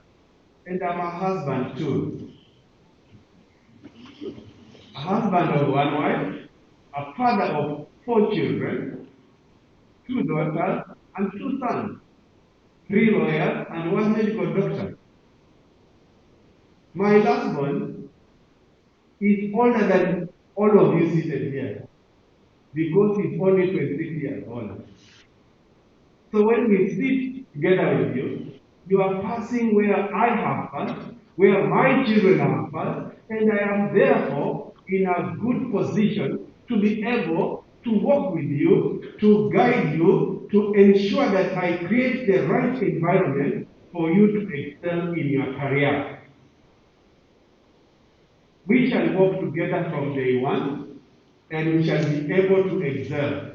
and I'm a husband too. A husband of one wife, a father of 4 children, 2 daughters and 2 sons, 3 lawyers and 1 medical doctor. My last born is older than all of you seated here, because he's only 26 years old. So when we sit together with you, you are passing where I have passed, where my children have passed, and I am therefore in a good position to be able to work with you, to guide you, to ensure that I create the right environment for you to excel in your career. We shall work together from day one, and we shall be able to excel.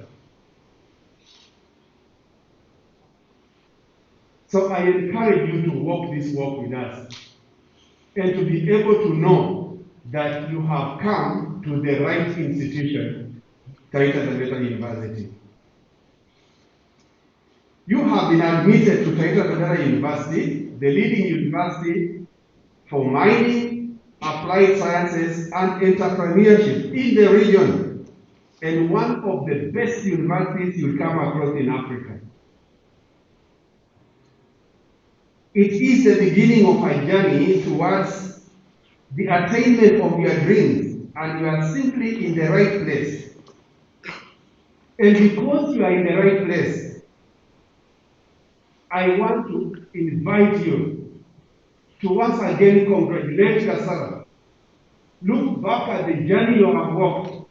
So I encourage you to walk this walk with us and to be able to know that you have come to the right institution, Taita Taveta University. You have been admitted to Taita Taveta University, the leading university for mining, applied sciences, and entrepreneurship in the region, and one of the best universities you'll come across in Africa. It is the beginning of a journey towards the attainment of your dreams, and you are simply in the right place. And because you are in the right place, I want to invite you to once again congratulate yourself. Look back at the journey you have walked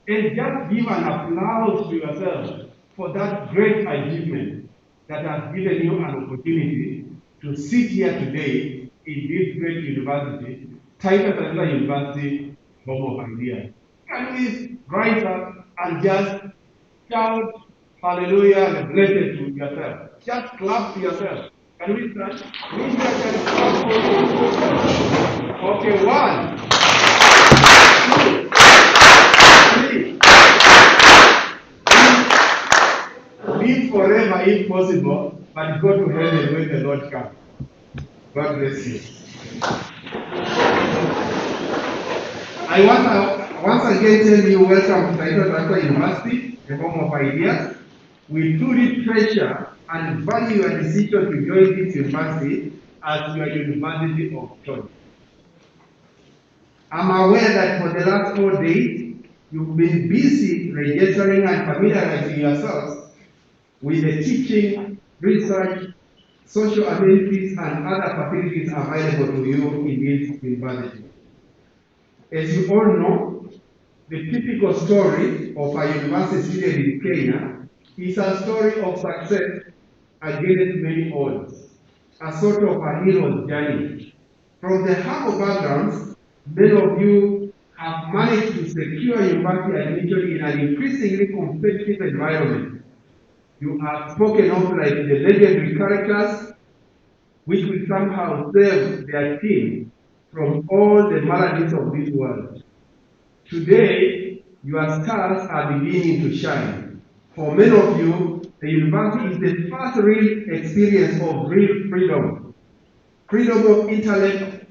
and just give an applause to yourself for that great achievement that has given you an opportunity to sit here today in this great university, Taita Taveta University, home of ideas. Can we rise up and just shout hallelujah and bless it to yourself? Just clap to yourself. Can we start? We just clap for you. Okay, 1, 2, 3. Live forever if possible, but go to heaven when the Lord comes. God bless you. I want to once again tell you welcome to Taita Taveta University, the home of ideas. We truly treasure and value your decision to join this university as your university of choice. I'm aware that for the last 4 days, you've been busy registering and familiarizing yourselves with the teaching, research, social amenities, and other facilities available to you in this university. As you all know, the typical story of a university student in Kenya is a story of success against many odds, a sort of a hero's journey. From the humble backgrounds, many of you have managed to secure university admission in an increasingly competitive environment. You have spoken of like the legendary characters which will somehow save their team from all the maladies of this world. Today, your stars are beginning to shine. For many of you, the university is the first real experience of real freedom. Freedom of intellect,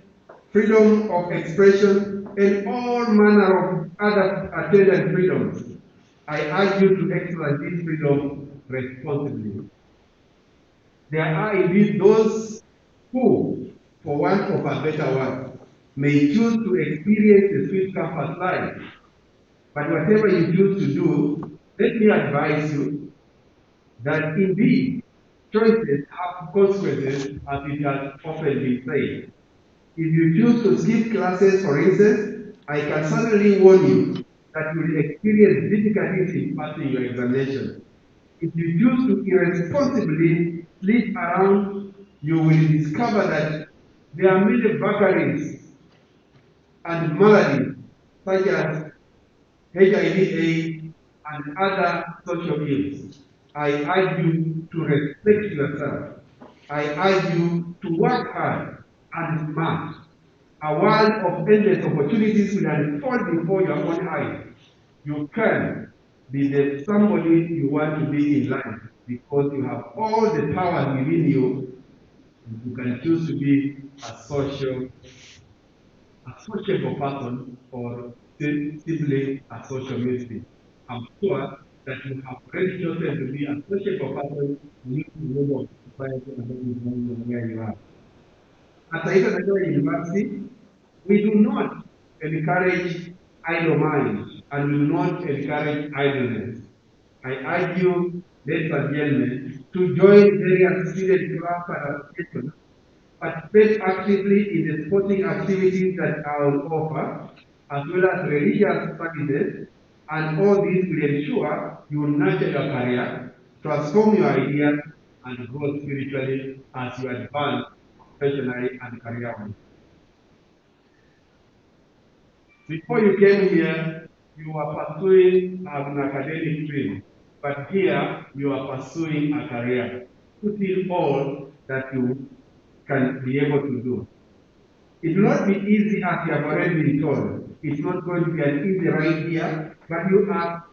freedom of expression, and all manner of other attendant freedoms. I urge you to exercise this freedom responsibly. There are indeed those who, for want of a better word, may choose to experience the sweet campus life. But whatever you choose to do, let me advise you that indeed choices have consequences, as it has often been said. If you choose to skip classes, for instance, I can certainly warn you that you will experience difficulties in passing your examination. If you choose to irresponsibly sleep around, you will discover that there are many vagaries and maladies such as HIV/AIDS and other social ills. I urge you to respect yourself. I urge you to work hard and smart. A world of endless opportunities will unfold before your own eyes. You can be the somebody you want to be in life because you have all the power within you. You can choose to be a sociable person or simply a social mystic. I'm sure that you have already chosen to be a sociable person in the world of society and that is where you are. At Taita Taveta University, we do not encourage idle minds and we do not encourage idleness. I urge you ladies and gentlemen, to join various student clubs and associations, participate actively in the sporting activities that are on offer, as well as religious practices, and all these will ensure you will nurture your career, transform your ideas, and grow spiritually as you advance professionally and career-wise. Before you came here, you were pursuing an academic dream, but here you are pursuing a career. Put in all that you can be able to do. It will not be easy as you have already been told. It's not going to be an easy ride here, but you are,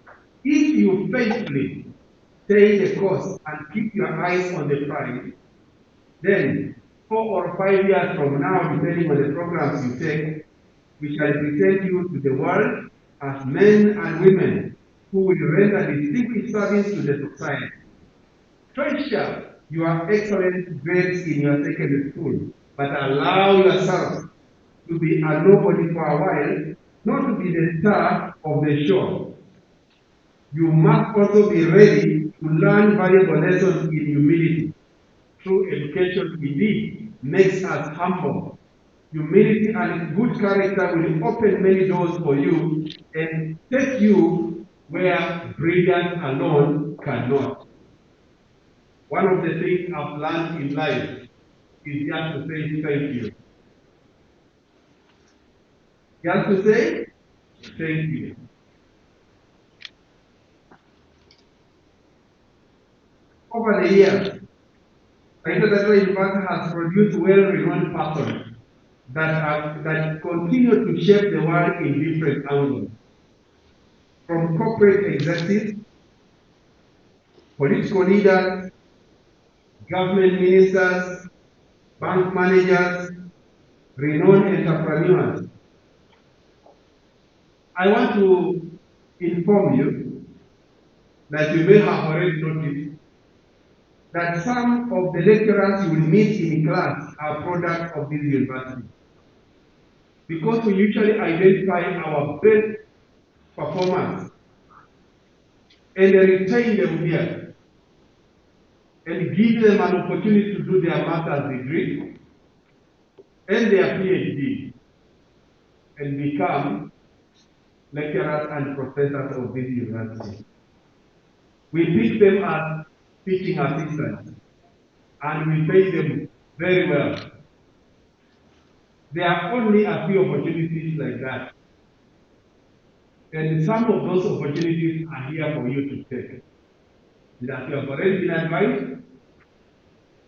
if you faithfully stay the course and keep your eyes on the prize, then 4 or 5 years from now, depending on the programs you take, we shall present you to the world as men and women who will render distinguished service to the society. Treasure your excellent grades in your secondary school, but allow yourself to be a nobody for a while, not to be the star of the show. You must also be ready to learn valuable lessons in humility. True education indeed makes us humble. Humility and good character will open many doors for you and take you where brilliance alone cannot. One of the things I've learned in life is just to say thank you. Just to say thank you. Over the years, Inspirational University has produced well-renowned persons that continue to shape the world in different angles. From corporate executives, political leaders, government ministers, bank managers, renowned entrepreneurs. I want to inform you that you may have already noticed that some of the lecturers you will meet in class are products of this university. Because we usually identify our best performance and retain them here and give them an opportunity to do their master's degree and their PhD and become lecturers and professors of this university. We pick them as teaching assistants and we pay them very well. There are only a few opportunities like that. And some of those opportunities are here for you to take. That you have already been advised,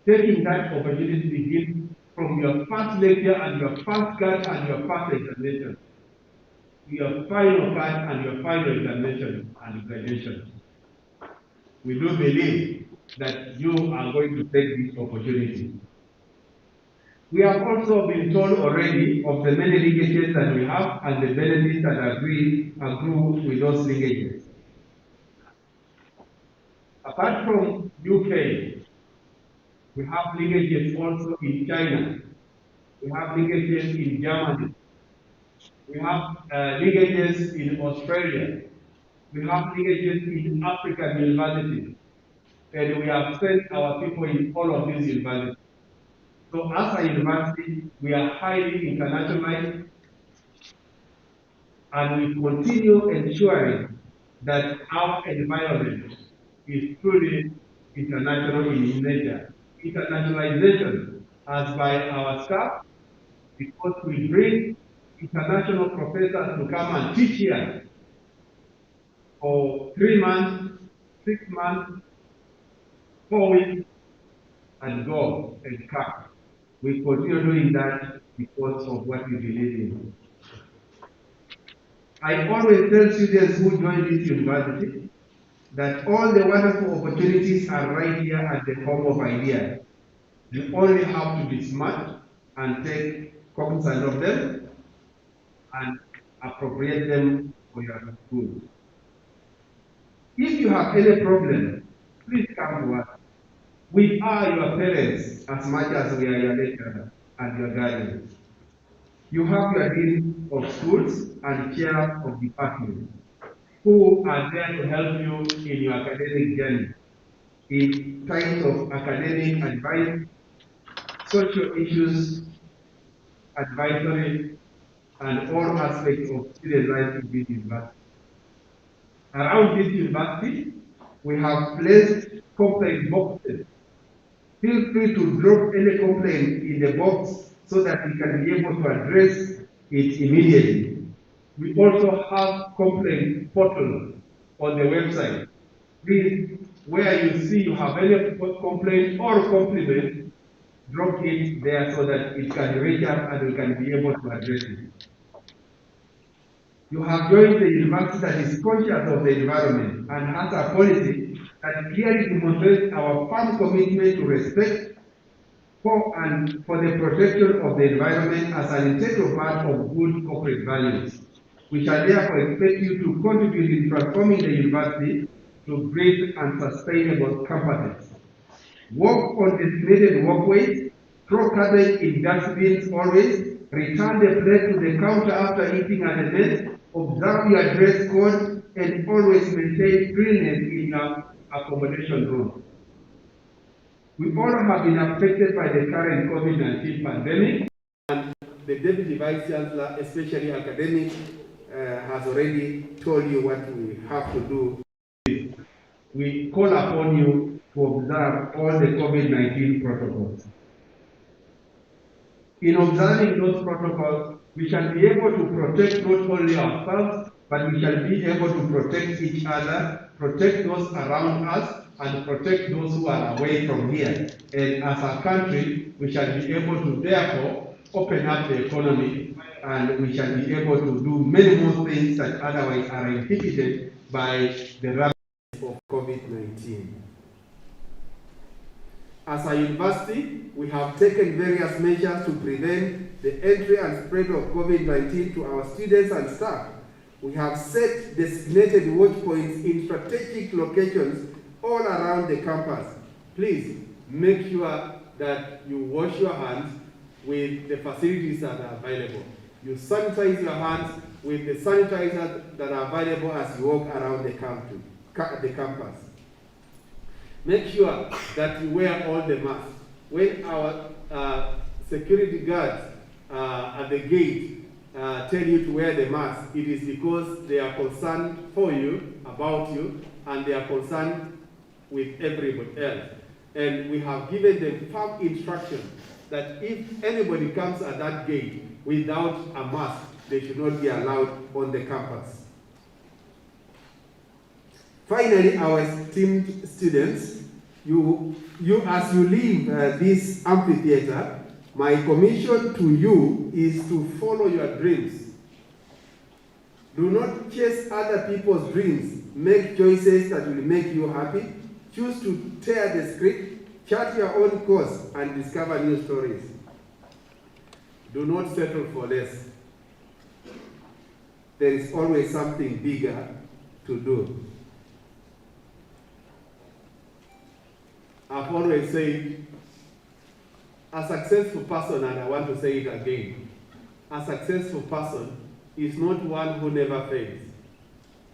taking that opportunity begins from your first lecture and your first cut and your first examination, your final cut and your final examination and graduation. We do believe that you are going to take this opportunity. We have also been told already of the many linkages that we have and the benefits that accrue with those linkages. Apart from UK, we have linkages also in China. We have linkages in Germany. We have linkages in Australia. We have linkages in African universities. And we have sent our people in all of these universities. So as a university, we are highly internationalized, and we continue ensuring that our environment is truly international in nature. Internationalization as by our staff, because we bring international professors to come and teach here for 3 months, 6 months, 4 weeks, and go and come. We continue doing that because of what we believe in. I always tell students who join this university that all the wonderful opportunities are right here at the home of ideas. You only have to be smart and take cognizance of them and appropriate them for your school. If you have any problem, please come to us. We are your parents as much as we are your lecturers and your guardians. You have your dean of schools and chair of departments who are there to help you in your academic journey. in times of academic advice, social issues, advisory, and all aspects of student life in this university. Around this university, we have placed complaint boxes. Feel free to drop any complaint in the box so that we can be able to address it immediately. We also have complaint portal on the website. Please, where you see you have any complaint or compliment, drop it there so that it can reach us and we can be able to address it. You have joined the university that is conscious of the environment and has a policy that clearly demonstrates our firm commitment to respect for and for the protection of the environment as an integral part of good corporate values. We shall therefore expect you to contribute in transforming the university to green and sustainable campuses. Walk on designated walkways, throw garbage in dustbins always, return the plate to the counter after eating at the mess, observe your dress code, and always maintain cleanliness in your accommodation room. We all have been affected by the current COVID-19 pandemic, and the Deputy Vice Chancellor, especially academic, has already told you what we have to do. We call upon you to observe all the COVID-19 protocols. In observing those protocols, we shall be able to protect not only ourselves, but we shall be able to protect each other, protect those around us, and protect those who are away from here. And as a country, we shall be able to therefore open up the economy, and we shall be able to do many more things that otherwise are inhibited by the ravage of COVID-19. As a university, we have taken various measures to prevent the entry and spread of COVID-19 to our students and staff. We have set designated watch points in strategic locations all around the campus. Please make sure that you wash your hands with the facilities that are available. You sanitize your hands with the sanitizers that are available as you walk around the campus. Make sure that you wear all the masks. When our security guards at the gate tell you to wear the mask, it is because they are concerned for you, about you, and they are concerned with everybody else. And we have given them firm instruction that if anybody comes at that gate without a mask, they should not be allowed on the campus. Finally, our esteemed students, you as you leave this amphitheater, my commission to you is to follow your dreams. Do not chase other people's dreams. Make choices that will make you happy. Choose to tear the script, chart your own course, and discover new stories. Do not settle for less. There is always something bigger to do. I've always said, a successful person, and I want to say it again, a successful person is not one who never fails,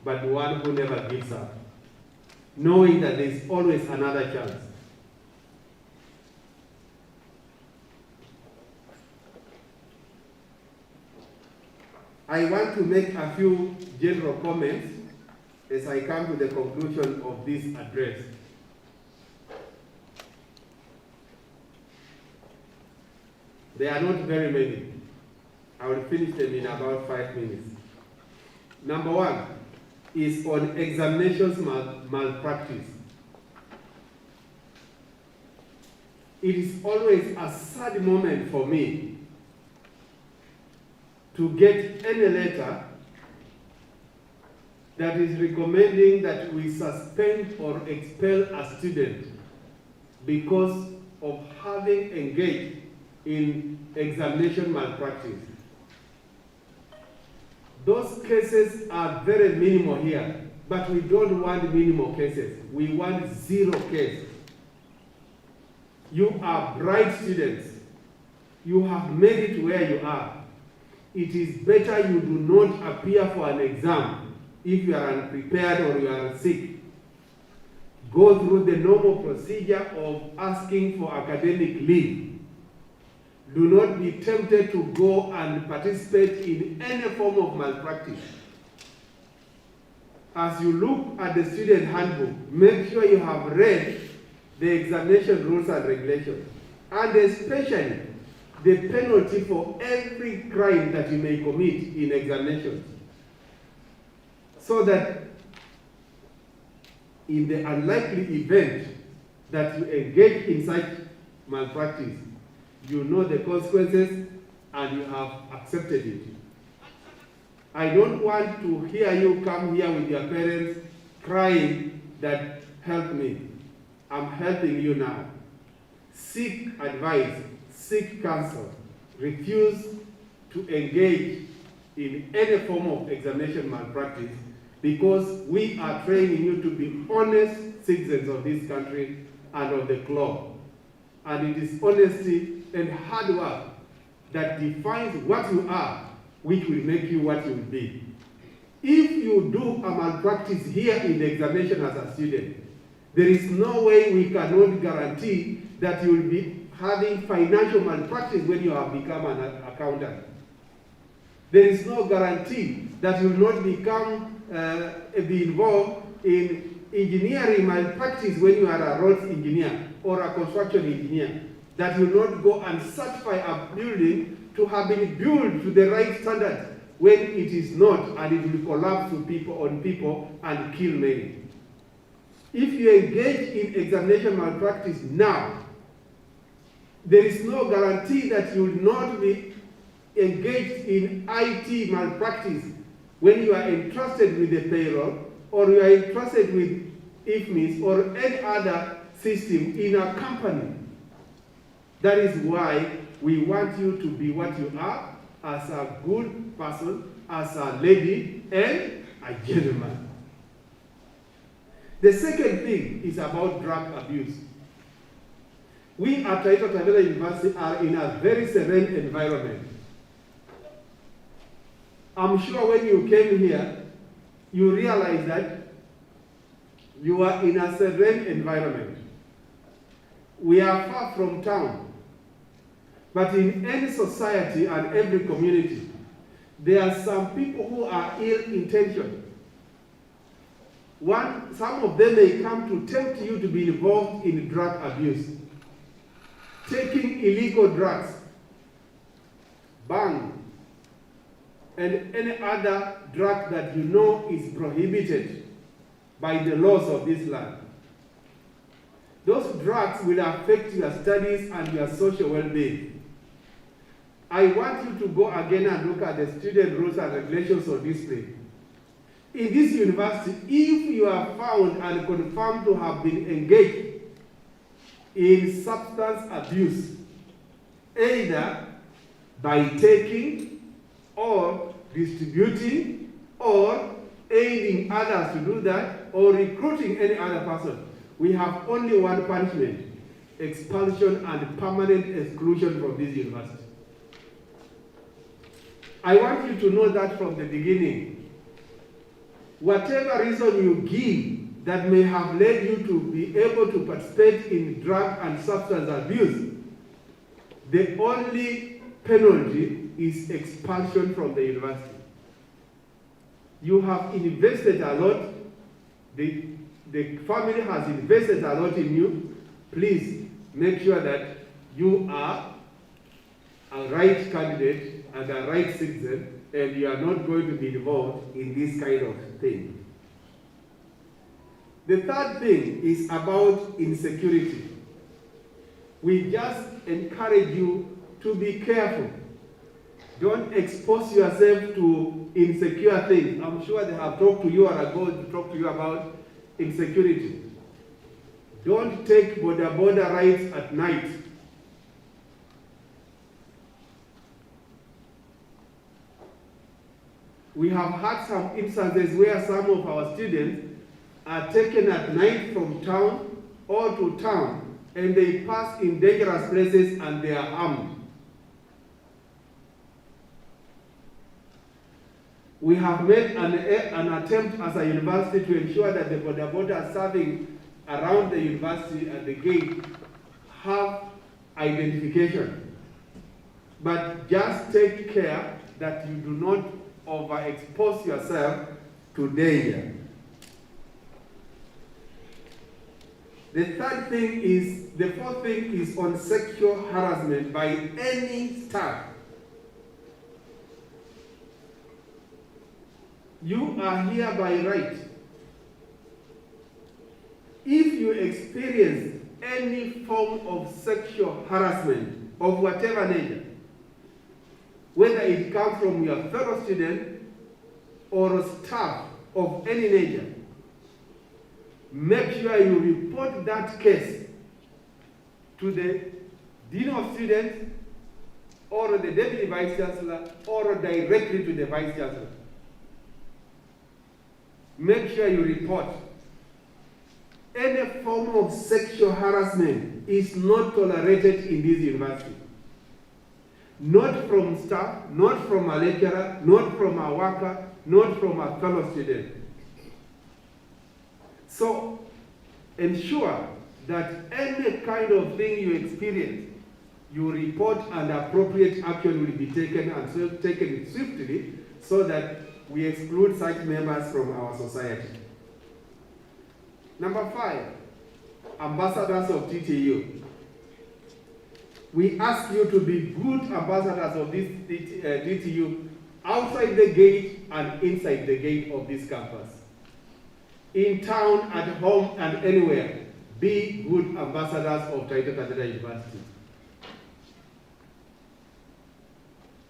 but one who never gives up, knowing that there is always another chance. I want to make a few general comments as I come to the conclusion of this address. There are not very many. I will finish them in about 5 minutes. Number one is on examinations malpractice. It is always a sad moment for me to get any letter that is recommending that we suspend or expel a student because of having engaged in examination malpractice. Those cases are very minimal here, but we don't want minimal cases. We want zero case. You are bright students. You have made it where you are. It is better you do not appear for an exam if you are unprepared or you are sick. go through the normal procedure of asking for academic leave. Do not be tempted to go and participate in any form of malpractice. As you look at the student handbook, make sure you have read the examination rules and regulations, and especially the penalty for every crime that you may commit in examinations, so that in the unlikely event that you engage in such malpractice, you know the consequences and you have accepted it. I don't want to hear you come here with your parents crying that help me. I'm helping you now. Seek advice, seek counsel. Refuse to engage in any form of examination malpractice, because we are training you to be honest citizens of this country and of the globe. And it is honesty and hard work that defines what you are, which will make you what you will be. If you do a malpractice here in the examination as a student, there is no way we cannot guarantee that you will be having financial malpractice when you have become an accountant. There is no guarantee that you will not be involved in engineering malpractice when you are a roads engineer or a construction engineer, that you will not go and certify a building to have been built to the right standard when it is not, and it will collapse on people and kill many. If you engage in examination malpractice now, there is no guarantee that you will not be engaged in IT malpractice when you are entrusted with the payroll, or you are entrusted with IFMIS or any other system in a company. That is why we want you to be what you are, as a good person, as a lady, and a gentleman. The second thing is about drug abuse. We at Taita Taveta University are in a very serene environment. I'm sure when you came here, you realize that you are in a serene environment. We are far from town. But in any society and every community, there are some people who are ill-intentioned. Some of them may come to tempt you to be involved in drug abuse, taking illegal drugs, bang, and any other drug that you know is prohibited by the laws of this land. Those drugs will affect your studies and your social well-being. I want you to go again and look at the student rules and regulations of discipline. In this university, if you are found and confirmed to have been engaged in substance abuse, either by taking or distributing or aiding others to do that or recruiting any other person, we have only one punishment: expulsion and permanent exclusion from this university. I want you to know that from the beginning. Whatever reason you give that may have led you to be able to participate in drug and substance abuse, the only penalty is expulsion from the university. You have invested a lot. The family has invested a lot in you. Please make sure that you are a right candidate and a right citizen, and you are not going to be involved in this kind of thing. The third thing is about insecurity. We just encourage you to be careful. Don't expose yourself to insecure things. I'm sure they have talked to you or are going to talk to you about insecurity. Don't take border rides at night. We have had some instances where some of our students are taken at night from town or to town, and they pass in dangerous places and they are armed. We have made an attempt as a university to ensure that the border serving around the university at the gate have identification. But just take care that you do not overexpose yourself to danger. The fourth thing is on sexual harassment by any staff. You are here by right. If you experience any form of sexual harassment of whatever nature, whether it comes from your fellow student or staff of any nature, make sure you report that case to the Dean of Students or the Deputy Vice Chancellor or directly to the Vice Chancellor. Make sure you report. Any form of sexual harassment is not tolerated in this university. Not from staff, not from a lecturer, not from a worker, not from a fellow student. So ensure that any kind of thing you experience, you report and appropriate action will be taken and so taken swiftly so that we exclude such members from our society. Number 5, ambassadors of TTU. We ask you to be good ambassadors of this TTU outside the gate and inside the gate of this campus. In town, at home, and anywhere, be good ambassadors of Taita Taveta University.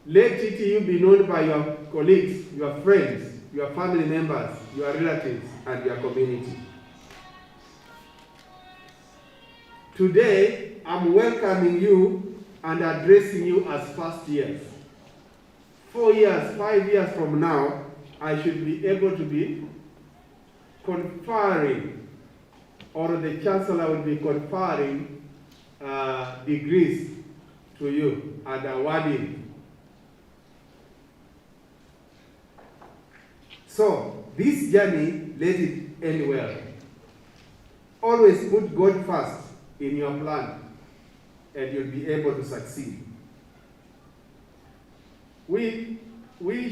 Let TTU be known by your colleagues, your friends, your family members, your relatives, and your community. Today, I'm welcoming you and addressing you as first years. 4 years, 5 years from now, I should be able to be conferring, or the Chancellor will be conferring degrees to you and awarding. So, this journey, let it end well. Always put God first in your plan, and you'll be able to succeed. We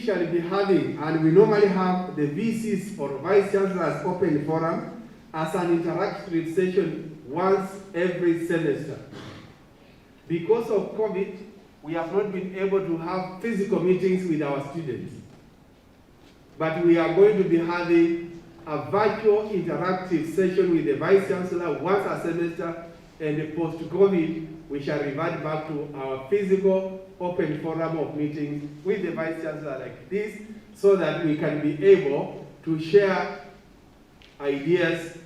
shall be having, and we normally have, the VCs or Vice Chancellor's Open Forum as an interactive session once every semester. Because of COVID, we have not been able to have physical meetings with our students. But we are going to be having a virtual interactive session with the Vice Chancellor once a semester, and post-COVID, we shall revert back to our physical open forum of meetings with the Vice Chancellor like this, so that we can be able to share ideas,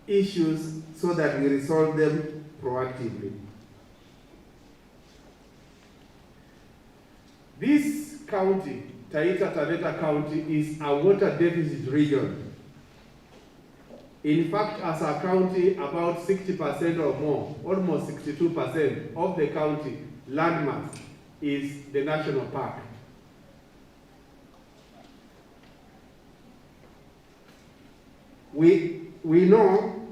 issues, so that we resolve them proactively. This county, Taita Taveta County, is a water deficit region. In fact, as a county, about 60% or more, almost 62% of the county landmass is the national park. We know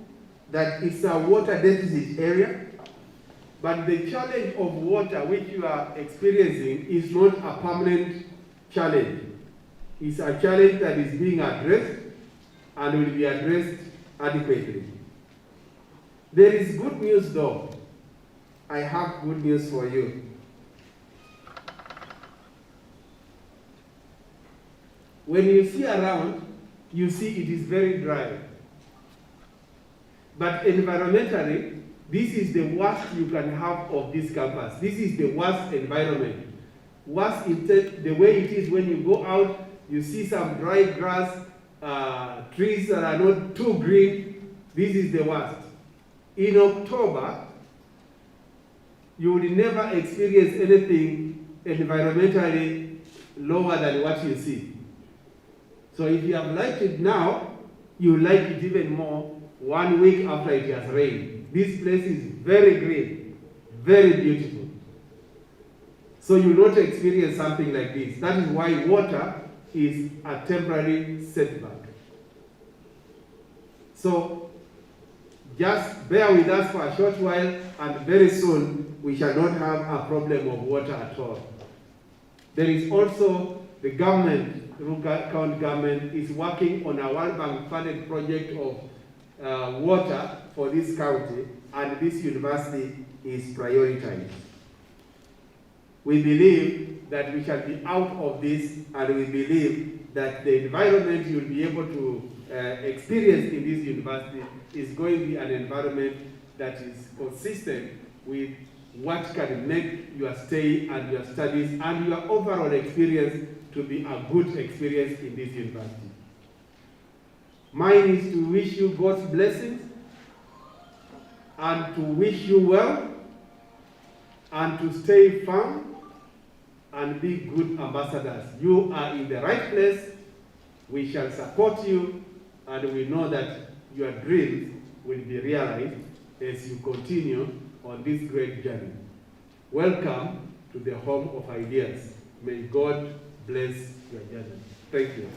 that it's a water deficit area, but the challenge of water which you are experiencing is not a permanent challenge. It's a challenge that is being addressed and will be addressed adequately. There is good news though. I have good news for you. When you see around, you see it is very dry. But environmentally, this is the worst you can have of this campus. This is the worst environment. Worst the way it is when you go out, you see some dry grass, trees that are not too green. This is the worst. In October, you will never experience anything environmentally lower than what you see. So if you have liked it now, you like it even more 1 week after it has rained. This place is very green, very beautiful. So you will not experience something like this. That is why water is a temporary setback. So just bear with us for a short while, and very soon we shall not have a problem of water at all. There is also the government, the county government is working on a World Bank funded project of water for this county, and this university is prioritized. We believe that we shall be out of this, and we believe that the environment you'll be able to experience in this university is going to be an environment that is consistent with what can make your stay and your studies and your overall experience to be a good experience in this university. Mine is to wish you God's blessings and to wish you well and to stay firm and be good ambassadors. You are in the right place. We shall support you, and we know that your dreams will be realized as you continue on this great journey. Welcome to the home of ideas. May God bless your journey. Thank you.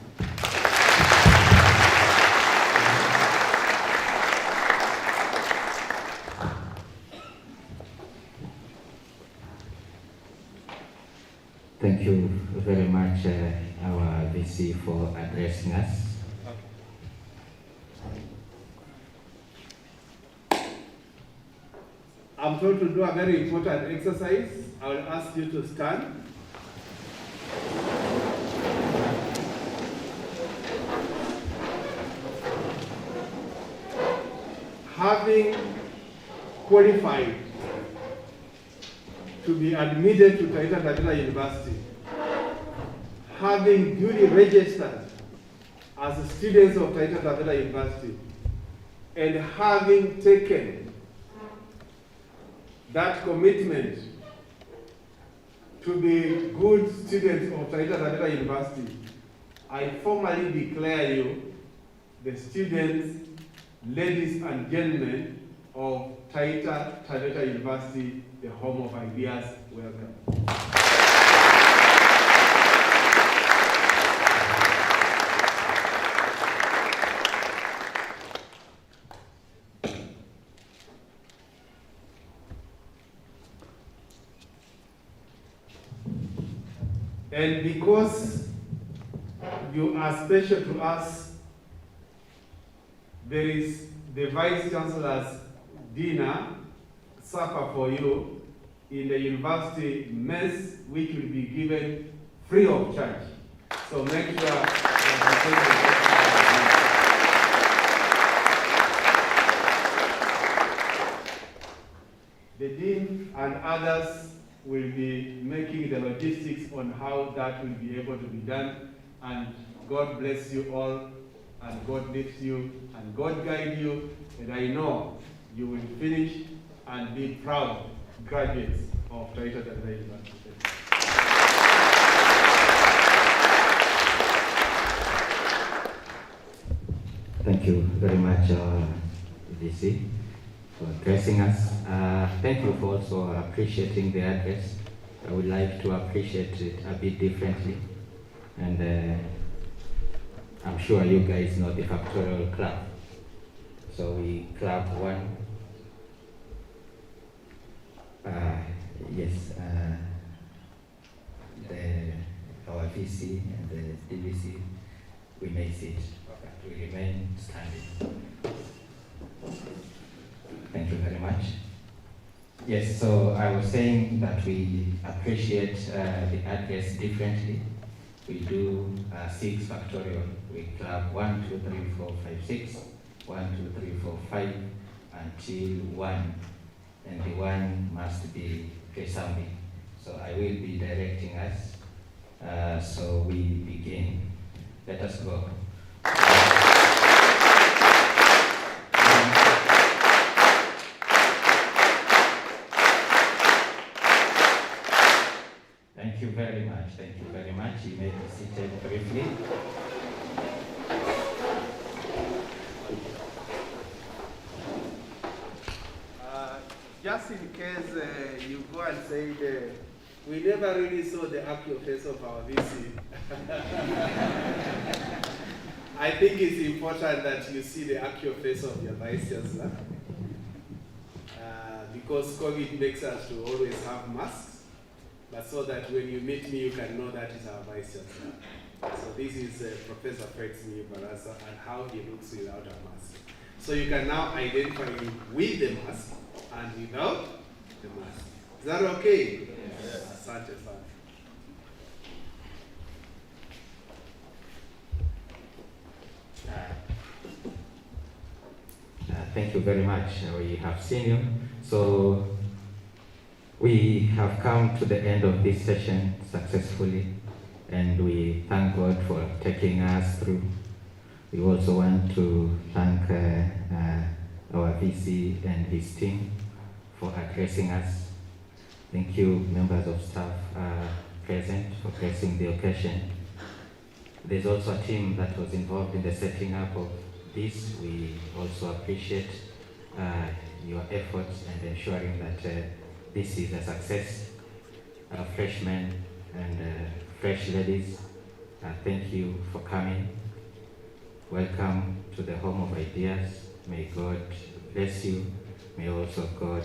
Thank you very much, our VC, for addressing us. I'm told to do a very important exercise. I will ask you to stand. Having qualified to be admitted to Taita Taveta University, having duly registered as students of Taita Taveta University, and having taken that commitment to be good students of Taita Taveta University, I formally declare you the students, ladies and gentlemen of Taita Taveta University, the home of ideas. Welcome. And because you are special to us, there is the Vice Chancellor's dinner, supper for you in the university mess, which will be given free of charge. So make sure that you take the dean and others will be making the logistics on how that will be able to be done. And God bless you all, and God lift you, and God guide you, and I know you will finish and be proud graduates of Taita Taveta University. Thank you very much, VC, for addressing us. Thank you for also appreciating the address. I would like to appreciate it a bit differently. And I'm sure you guys know the factorial club. So we clap one. Yes, our VC and the DVC, we may sit, but we remain standing. Thank you very much. Yes, so I was saying that we appreciate the address differently. We do 6 factorial. We clap 1, 2, 3, 4, 5, 6, 1, 2, 3, 4, 5 until 1. And the 1 must be resounding. So I will be directing us. So we begin. Let us go. Thank you very much. Thank you very much. You may be seated briefly. Just in case you go and say, we never really saw the actual face of our VC. I think it's important that you see the actual face of your Vice Chancellor. Because COVID makes us to always have masks, but so that when you meet me, you can know that is our Vice Chancellor. So this is Professor Felix Barasa and how he looks without a mask. So you can now identify him with the mask and without the mask. Is that okay? Yes. Asante sana. Thank you very much. We have seen you. So we have come to the end of this session successfully, and we thank God for taking us through. We also want to thank our VC and his team for addressing us. Thank you, members of staff present, for gracing the occasion. There's also a team that was involved in the setting up of this. We also appreciate your efforts and ensuring that this is a success. Freshmen and fresh ladies, thank you for coming. Welcome to the home of ideas. May God bless you. May also God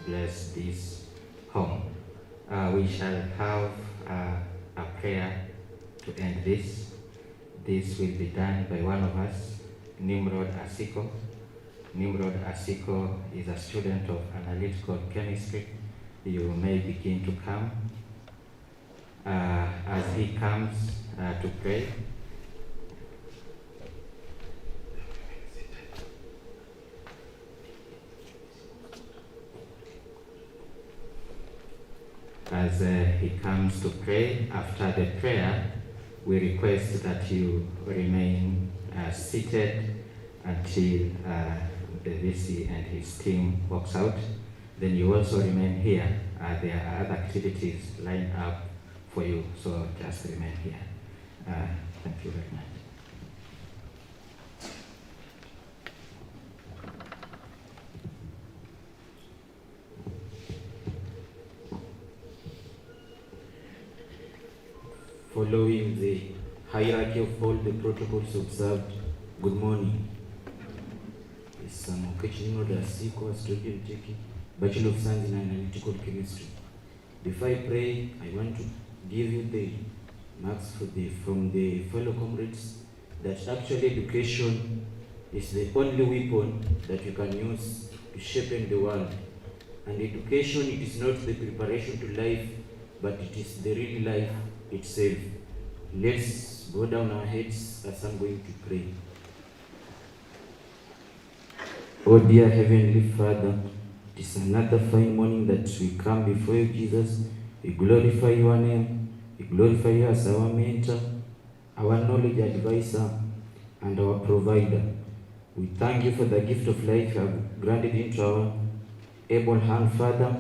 bless this home. We shall have a prayer to end this. This will be done by one of us, Nimrod Asiko. Nimrod Asiko is a student of analytical chemistry. You may begin to come. As he comes to pray, after the prayer, we request that you remain seated until the VC and his team walks out. Then you also remain here. There are other activities lined up for you, so just remain here. Thank you very much. Following the hierarchy of all the protocols observed, good morning. I'm Nimrod Asiko, a student taking Bachelor of Science in Analytical Chemistry. Before I pray, I want to give you the marks from the fellow comrades that actually education is the only weapon that you can use to shape the world. And education, it is not the preparation to life, but it is the real life itself. Let's go down our heads as I'm going to pray. Oh dear Heavenly Father, it is another fine morning that we come before you, Jesus. We glorify your name. We glorify you as our mentor, our knowledge advisor, and our provider. We thank you for the gift of life you have granted into our able hand, Father.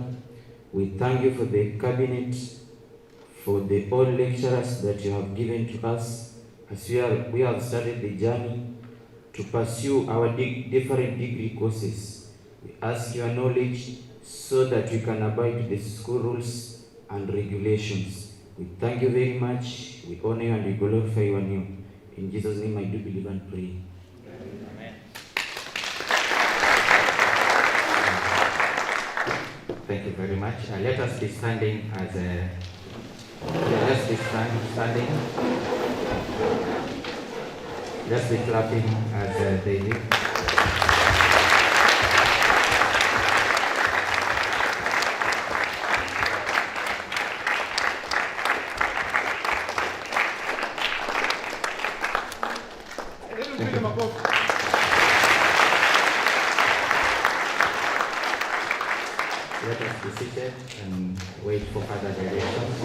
We thank you for the cabinet, for the all lecturers that you have given to us as we have started the journey to pursue our different degree courses. We ask your knowledge so that we can abide to the school rules and regulations. We thank you very much. We honor you and we glorify your name. In Jesus' name I do believe and pray. Amen. Thank you very much. Let us be standing as a let's be standing. Let's be clapping as they leave. Let us be seated and wait for further directions.